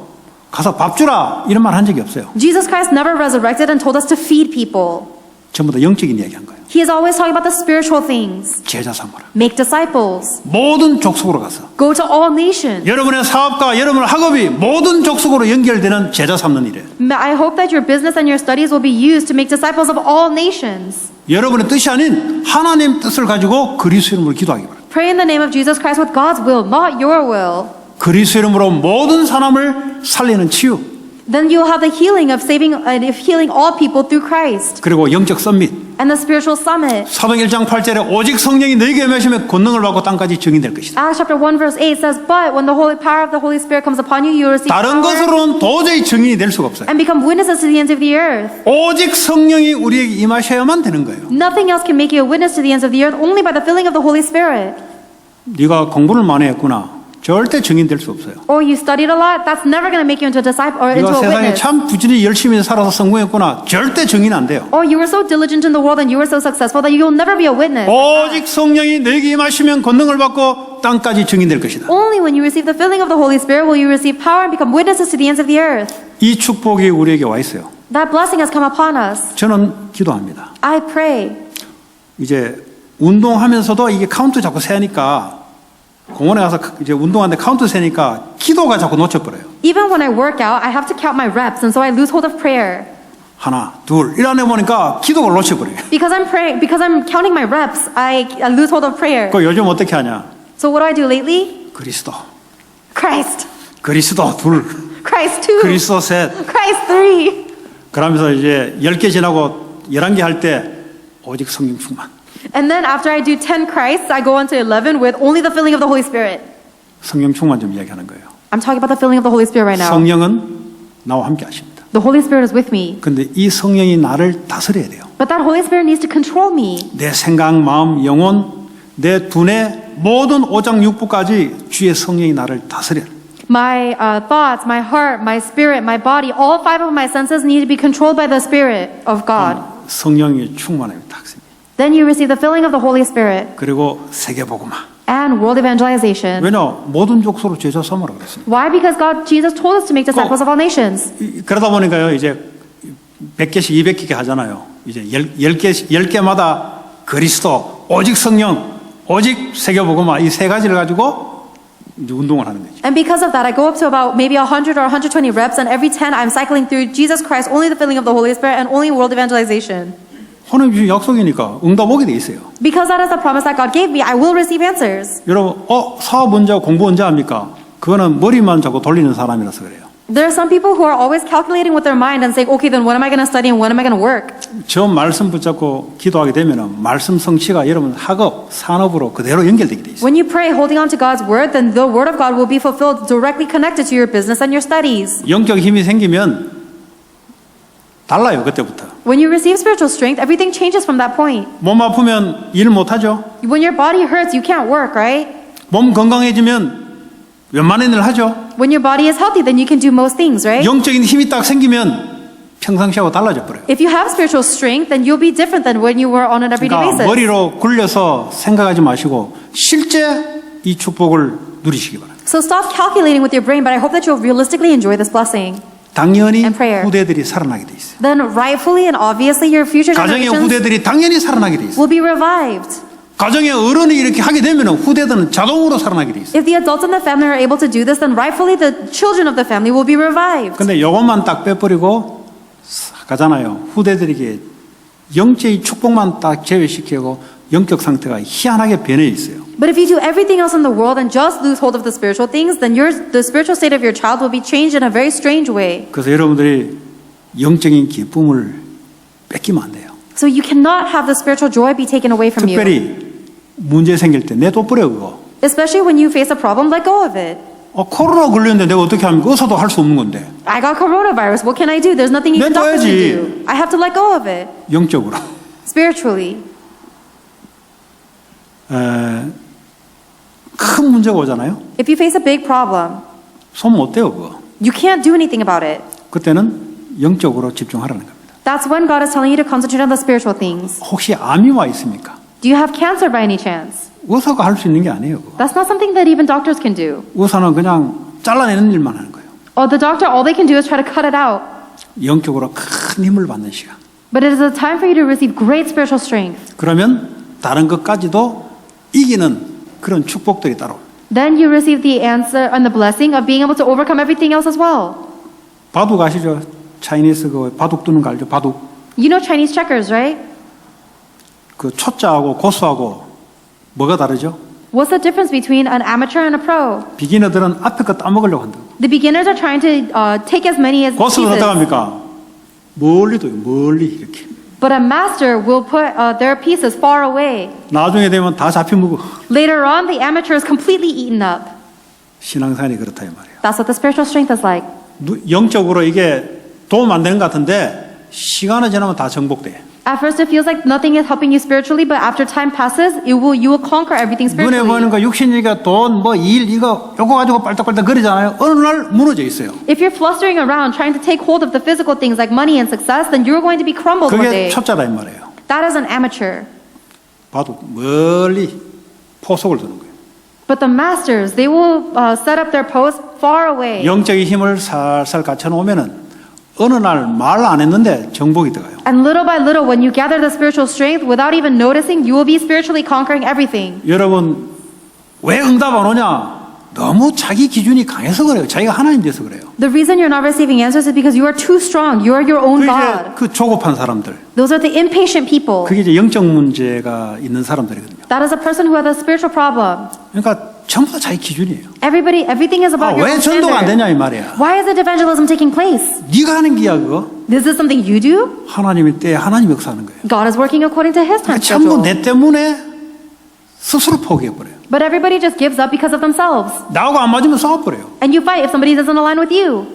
가서 밥 주라 이런 말 한 적이 없어요. Jesus Christ never resurrected and told us to feed people. 전부 다 영적인 이야기 한 거예요. He is always talking about the spiritual things. 제자 삼으라. Make disciples. 모든 족속으로 가서 Go to all nations. 여러분의 사업과 여러분의 학업이 모든 족속으로 연결되는 제자 삼는 일이에요. I hope that your business and your studies will be used to make disciples of all nations. 여러분의 뜻이 아닌 하나님 뜻을 가지고 그리스도 이름으로 기도하기 바랍니다. Pray in the name of Jesus Christ with God's will, not your will. 그리스도 이름으로 모든 사람을 살리는 치유, Then you will have the healing of saving and healing all people through Christ. 그리고 영적 썸밋. And the spiritual summit. 사도행 1장 8절에 오직 성령이 너희에게 임하시면 권능을 받고 땅까지 증인될 것이다. Acts chapter 1 verse 8 says, but when the holy power of the Holy Spirit comes upon you, you will receive 다른 power 것으로는 도저히 증인이 될 수가 없어요. and become witnesses to the ends of the earth. 오직 성령이 우리에게 임하셔야만 되는 거예요. Nothing else can make you a witness to the ends of the earth, only by the filling of the Holy Spirit. 네가 공부를 많이 했구나. 절대 증인 될 수 없어요. Or you studied a lot, that's never going to make you into a disciple or into 네가 a 세상에 witness. 참 부지런히 열심히 살아서 성공했구나. 절대 증인 안 돼요. Or you were so diligent in the world and you were so successful that you will never be a witness. 오직 성령이 너희에게 임하시면 권능을 받고 땅까지 증인될 것이다. Only when you receive the filling of the Holy Spirit will you receive power and become witnesses to the ends of the earth. 이 축복이 우리에게 와 있어요. That blessing has come upon us. 저는 기도합니다. I pray. 이제 운동하면서도 이게 카운트 자꾸 세니까 공원에 가서 이제 운동하는데 카운트 세니까 기도가 자꾸 놓쳐버려요. Even when I work out, I have to count my reps, and so I lose hold of prayer. 하나, 둘, 이러다 보니까 기도가 놓쳐버려요. Because I'm praying, because I'm counting my reps, I lose hold of prayer. 그 요즘 어떻게 하냐? So what do I do lately? 그리스도, Christ. 그리스도 둘, Christ 2. 그리스도 셋. Christ 3. 그러면서 이제 10개 지나고 11개 할 때 오직 성령 충만. And then after I do 10 Christs, I go on to 11 with only the filling of the Holy Spirit. 성령 충만 좀 이야기하는 거예요. I'm talking about the filling of the Holy Spirit right now. 성령은 나와 함께 하십니다. The Holy Spirit is with me. 근데 이 성령이 나를 다스려야 돼요. But that Holy Spirit needs to control me. 내 생각, 마음, 영혼, 내 두뇌 모든 오장육부까지 주의 성령이 나를 다스려. My thoughts, my heart, my spirit, my body, all 5 of my senses need to be controlled by the Spirit of God. 성령이 충만합니다. 학생이. Then you receive the filling of the Holy Spirit 그리고 세계복음화. and world evangelization. 왜냐? 모든 족속으로 제자 삼으라 그랬습니다. Why? Because Jesus told us to make disciples of all nations. 그러다 보니까요. 이제 100개씩 200개 하잖아요. 이제 10개마다 그리스도, 오직 성령, 오직 세계복음화 이 세 가지를 가지고 이제 운동을 하는 거죠. And because of that, I go up to about maybe 100 or 120 reps, and every 10 I'm cycling through Jesus Christ, only the filling of the Holy Spirit, and only world evangelization. 하나님 주신 약속이니까 응답 오게 돼 있어요. Because that is the promise that God gave me, I will receive answers. 여러분, 사업 언제 공부 언제 합니까? 그거는 머리만 자꾸 돌리는 사람이라서 그래요. There are some people who are always calculating with their mind and saying, okay, then when am I going to study and when am I going to work? 저 말씀 붙잡고 기도하게 되면 말씀 성취가 여러분 학업, 산업으로 그대로 연결되게 돼 있어요. When you pray holding on to God's word, then the word of God will be fulfilled directly connected to your business and your studies. 영적 힘이 생기면 달라요, 그때부터. When you receive spiritual strength, everything changes from that point. 몸 아프면 일 못하죠. When your body hurts, you can't work, right? 몸 건강해지면 웬만한 일 하죠. When your body is healthy, then you can do most things, right? 영적인 힘이 딱 생기면 평상시하고 달라져 버려요. If you have spiritual strength, then you'll be different than when you were on an everyday 그러니까 basis. 머리로 굴려서 생각하지 마시고 실제 이 축복을 누리시기 바랍니다. So stop calculating with your brain, but I hope that you'll realistically enjoy this blessing. 당연히 And prayer. 후대들이 살아나게 돼 있어요. Then rightfully and obviously your future 가정의 generations 후대들이 당연히 살아나게 돼 있어요. will be revived. 가정의 어른이 이렇게 하게 되면 후대들은 자동으로 살아나게 돼 있어요. If the adults in the family are able to do this, then rightfully the children of the family will be revived. 근데 이것만 딱 빼버리고 가잖아요. 후대들에게 영적인 축복만 딱 제외시키고 영적 상태가 희한하게 변해 있어요. But if you do everything else in the world and just lose hold of the spiritual things, then the spiritual state of your child will be changed in a very strange way. 그래서 여러분들이 영적인 기쁨을 뺏기면 안 돼요. So you cannot have the spiritual joy be taken away from you. 특별히 문제 생길 때 내둬버려 그거. Especially when you face a problem, let go of it. 코로나 걸렸는데 내가 어떻게 합니까? 의사도 할 수 없는 건데. I got coronavirus. What can I do? There's nothing even doctors can 냅둬야지. do. I have to let go of it. 영적으로. Spiritually. 큰 문제가 오잖아요. If you face a big problem, 손 못 대요 그거. you can't do anything about it. 그때는 영적으로 집중하라는 겁니다. That's when God is telling you to concentrate on the spiritual things. 혹시 암이 와 있습니까? Do you have cancer by any chance? 의사가 할 수 있는 게 아니에요. 그거. That's not something that even doctors can do. 의사는 그냥 잘라내는 일만 하는 거예요. Or the doctor, all they can do is try to cut it out. 영적으로 큰 힘을 받는 시간. But it is a time for you to receive great spiritual strength. 그러면 다른 것까지도 이기는 그런 축복들이 따로. Then you receive the answer and the blessing of being able to overcome everything else as well. 바둑 아시죠? 차이니스 그 바둑 두는 거 알죠? 바둑. You know Chinese checkers, right? 그 초짜하고 고수하고 뭐가 다르죠? What's the difference between an amateur and a pro? 비기너들은 앞에 거 따먹으려고 한다고. The beginners are trying to take as many as 고수는 pieces. 어떻게 합니까? 멀리 둬요. 멀리 이렇게. But a master will put their pieces far away. 나중에 되면 다 잡혀 먹어. Later on, the amateur is completely eaten up. 신앙생활이 그렇다 이 말이에요. That's what the spiritual strength is like. 영적으로 이게 도움 안 되는 것 같은데 시간이 지나면 다 정복돼. At first, it feels like nothing is helping you spiritually, but after time passes, you will conquer everything 눈에 보이는 spiritually. 거 육신이가 돈, 뭐 일, 이거 요거 가지고 빨딱빨딱 거리잖아요. 어느 날 무너져 있어요. If you're flustering around trying to take hold of the physical things like money and success, then you're going to be crumbled one 그게 day. 초짜다 이 말이에요. That is an amateur. 봐도 멀리 포석을 두는 거예요. But the masters, they will set up their posts far away. 영적인 힘을 살살 갖춰놓으면은 어느 날 말 안 했는데 정복이 들어가요. And little by little, when you gather the spiritual strength, without even noticing, you will be spiritually conquering everything. 여러분 왜 응답 안 오냐? 너무 자기 기준이 강해서 그래요. 자기가 하나님 돼서 그래요. The reason you're not receiving answers is because you are too strong. You are your own 그게 God. 이제 그 조급한 사람들. Those are the impatient people. 그게 이제 영적 문제가 있는 사람들이거든요. That is a person who has a spiritual problem. 그러니까 전부 다 자기 기준이에요. Everything is about your 왜 own 전도가 안 standard. 되냐 이 말이야. Why isn't evangelism taking place? 네가 하는 기야 그거. This is something you do. 하나님의 때에 하나님 역사하는 거예요. God is working according to His time 그러니까 전부 schedule. 내 때문에 스스로 포기해버려요. But everybody just gives up because of themselves. 나하고 안 맞으면 싸워버려요. And you fight if somebody doesn't align with you.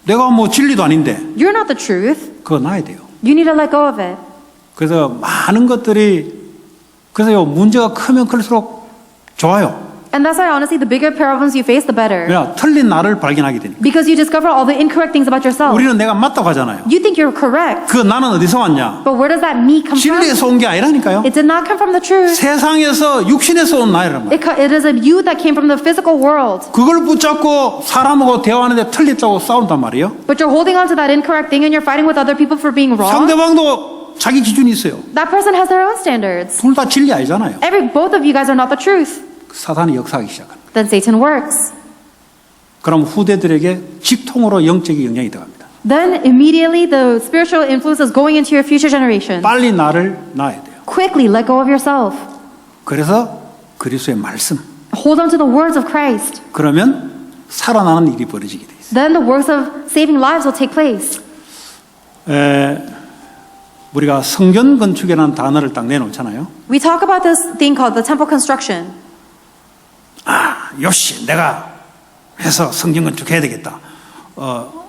내가 뭐 진리도 아닌데 You're not the truth. 그거 놔야 돼요. You need to let go of it. 그래서 많은 것들이 그래서요 문제가 크면 클수록 좋아요. And that's why honestly the bigger problems you face, the better. 왜냐 틀린 나를 발견하게 되니까. Because you discover all the incorrect things about yourself. 우리는 내가 맞다고 하잖아요. You think you're correct. 그 나는 어디서 왔냐? But where does that me come from? 진리에서 온 게 아니라니까요. It did not come from the truth. 세상에서 육신에서 온 나이란 말이에요. It is a you that came from the physical world. 그걸 붙잡고 사람하고 대화하는데 틀렸다고 싸운단 말이에요. But you're holding on to that incorrect thing and you're fighting with other people for being wrong. 상대방도 자기 기준이 있어요. That person has their own standards. 둘 다 진리 아니잖아요. Both of you guys are not the truth. 사단이 역사하기 시작합니다. Then Satan works. 그럼 후대들에게 직통으로 영적인 영향이 들어갑니다. Then immediately the spiritual influence is going into your future generation. 빨리 나를 놔야 돼요. Quickly let go of yourself. 그래서 그리스도의 말씀. Hold on to the words of Christ. 그러면 살아나는 일이 벌어지게 돼 있어요. Then the works of saving lives will take place. 우리가 성전 건축이라는 단어를 딱 내놓잖아요. We talk about this thing called the temple construction. 요시 내가 해서 성전 건축해야 되겠다.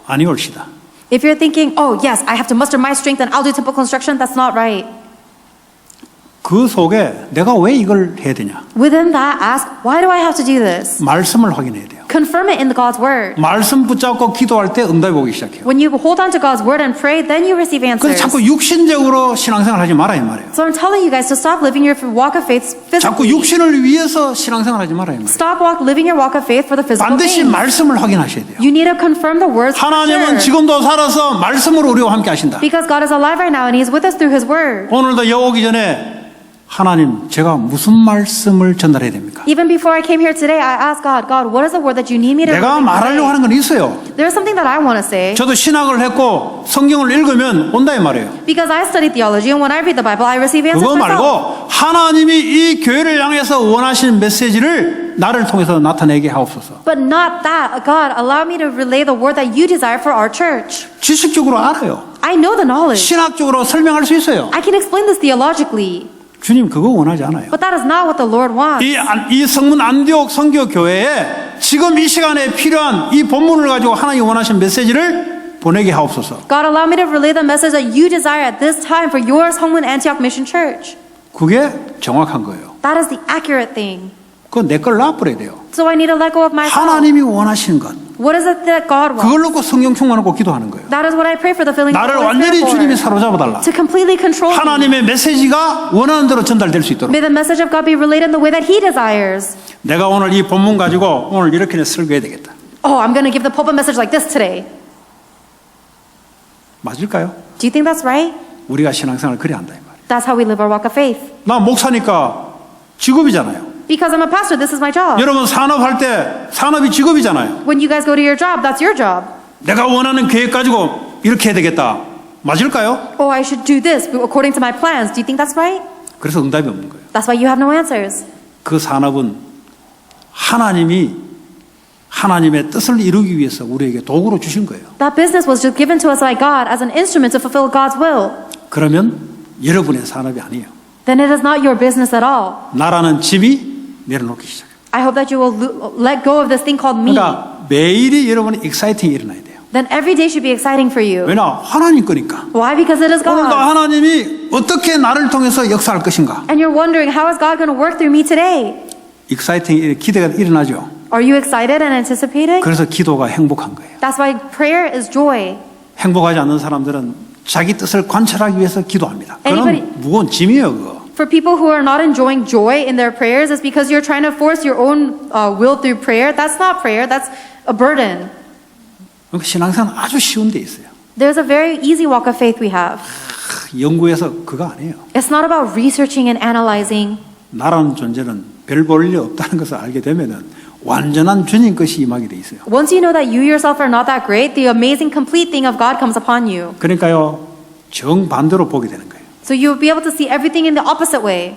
아니올시다. If you're thinking, oh yes, I have to muster my strength and I'll do temple construction, that's not right. 그 속에 내가 왜 이걸 해야 되냐? Within that, ask, why do I have to do this? 말씀을 확인해야 돼요. Confirm it in God's word. 말씀 붙잡고 기도할 때 응답이 오기 시작해요. When you hold on to God's word and pray, then you receive 그래서 answers. 자꾸 육신적으로 신앙생활 하지 말아야 말이에요. So I'm telling you guys to stop living your walk of faith 자꾸 physically. 육신을 위해서 신앙생활 하지 말아야 말이에요. Stop living your walk of faith for the physical 반드시 things. 말씀을 확인하셔야 돼요. You need to confirm the words for 하나님은 sure. 지금도 살아서 말씀으로 우리와 함께 하신다. Because God is alive right now and He is with us through His word. 오늘도 여기 오기 전에 하나님 제가 무슨 말씀을 전달해야 됩니까? Even before I came here today, I asked God, God, what is the word that you need me to 내가 really 말하려고 say? 하는 건 있어요. There's something that I want to say. 저도 신학을 했고 성경을 읽으면 온다 이 말이에요. Because I study theology and when I read the Bible, I receive answers 그거 myself. 말고 하나님이 이 교회를 향해서 원하시는 메시지를 나를 통해서 나타내게 하옵소서. But not that. God, allow me to relay the word that you desire for our church. 지식적으로 알아요. I know the knowledge. 신학적으로 설명할 수 있어요. I can explain this theologically. 주님 그거 원하지 않아요. But that is not what the Lord wants. 이 성문 안디옥 선교 교회에 지금 이 시간에 필요한 이 본문을 가지고 하나님 원하시는 메시지를 보내게 하옵소서. God, allow me to relay the message that you desire at this time for your Songmun Antioch Mission Church. 그게 정확한 거예요. That is the accurate thing. 그건 내 걸 놔버려야 돼요. So I need to let go of myself. 하나님이 원하시는 것. What is it that God wants? 그걸 놓고 성령 충만하고 기도하는 거예요. That is what I pray for the filling of 나를 the Holy 완전히 Spirit 주님이 for. 사로잡아달라. To completely control me. 하나님의 메시지가 원하는 대로 전달될 수 있도록. May the message of God be relayed in the way that He desires. 내가 오늘 이 본문 가지고 오늘 이렇게 설교해야 되겠다. Oh, I'm going to give the pulpit message like this today. 맞을까요? Do you think that's right? 우리가 신앙생활을 그래야 한다 이 말이에요. That's how we live our walk of faith. 나 목사니까 직업이잖아요. Because I'm a pastor, this is my job. 여러분 산업할 때 산업이 직업이잖아요. When you guys go to your job, that's your job. 내가 원하는 계획 가지고 이렇게 해야 되겠다. 맞을까요? Oh, I should do this according to my plans. Do you think that's right? 그래서 응답이 없는 거예요. That's why you have no answers. 그 산업은 하나님이 하나님의 뜻을 이루기 위해서 우리에게 도구로 주신 거예요. That business was just given to us by God as an instrument to fulfill God's will. 그러면 여러분의 산업이 아니에요. Then it is not your business at all. 나라는 짐이 내려놓기 시작해요. I hope that you will let go of this thing called me. 그러니까 매일이 여러분의 익사이팅이 일어나야 돼요. Then every day should be exciting for you. 왜냐? 하나님 거니까. Why? Because it is 오늘도 God. 하나님이 어떻게 나를 통해서 역사할 것인가? And you're wondering, how is God going to work through me today? 익사이팅 기대가 일어나죠. Are you excited and anticipating? 그래서 기도가 행복한 거예요. That's why prayer is joy. 행복하지 않는 사람들은 자기 뜻을 관찰하기 위해서 기도합니다. Anybody- 그건 무거운 짐이에요, 그거. For people who are not enjoying joy in their prayers, it's because you're trying to force your own will through prayer. That's not prayer, that's a burden. 그러니까 신앙생활은 아주 쉬운 데 있어요. There's a very easy walk of faith we have. 연구해서 그거 아니에요. It's not about researching and analyzing. 나라는 존재는 별 볼 일 없다는 것을 알게 되면은 완전한 주님 것이 임하게 돼 있어요. Once you know that you yourself are not that great, the amazing complete thing of God comes upon you. 그러니까요, 정반대로 보게 되는 거예요. So you'll be able to see everything in the opposite way.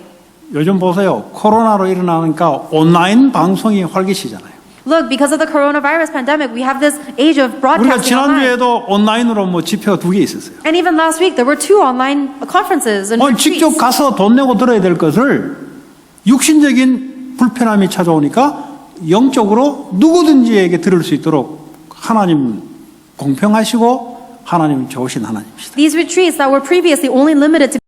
요즘 보세요. 코로나로 일어나니까 온라인 방송이 활기시잖아요. Look, because of the coronavirus pandemic, we have this age of 우리가 broadcasting online. 지난주에도 온라인으로 뭐 집회가 2개 있었어요. And even last week, there were 2 online conferences and 직접 retreats. 가서 돈 내고 들어야 될 것을 육신적인 불편함이 찾아오니까 영적으로 누구든지에게 들을 수 있도록 하나님 공평하시고 하나님 좋으신 하나님이시다. These retreats that were previously only limited to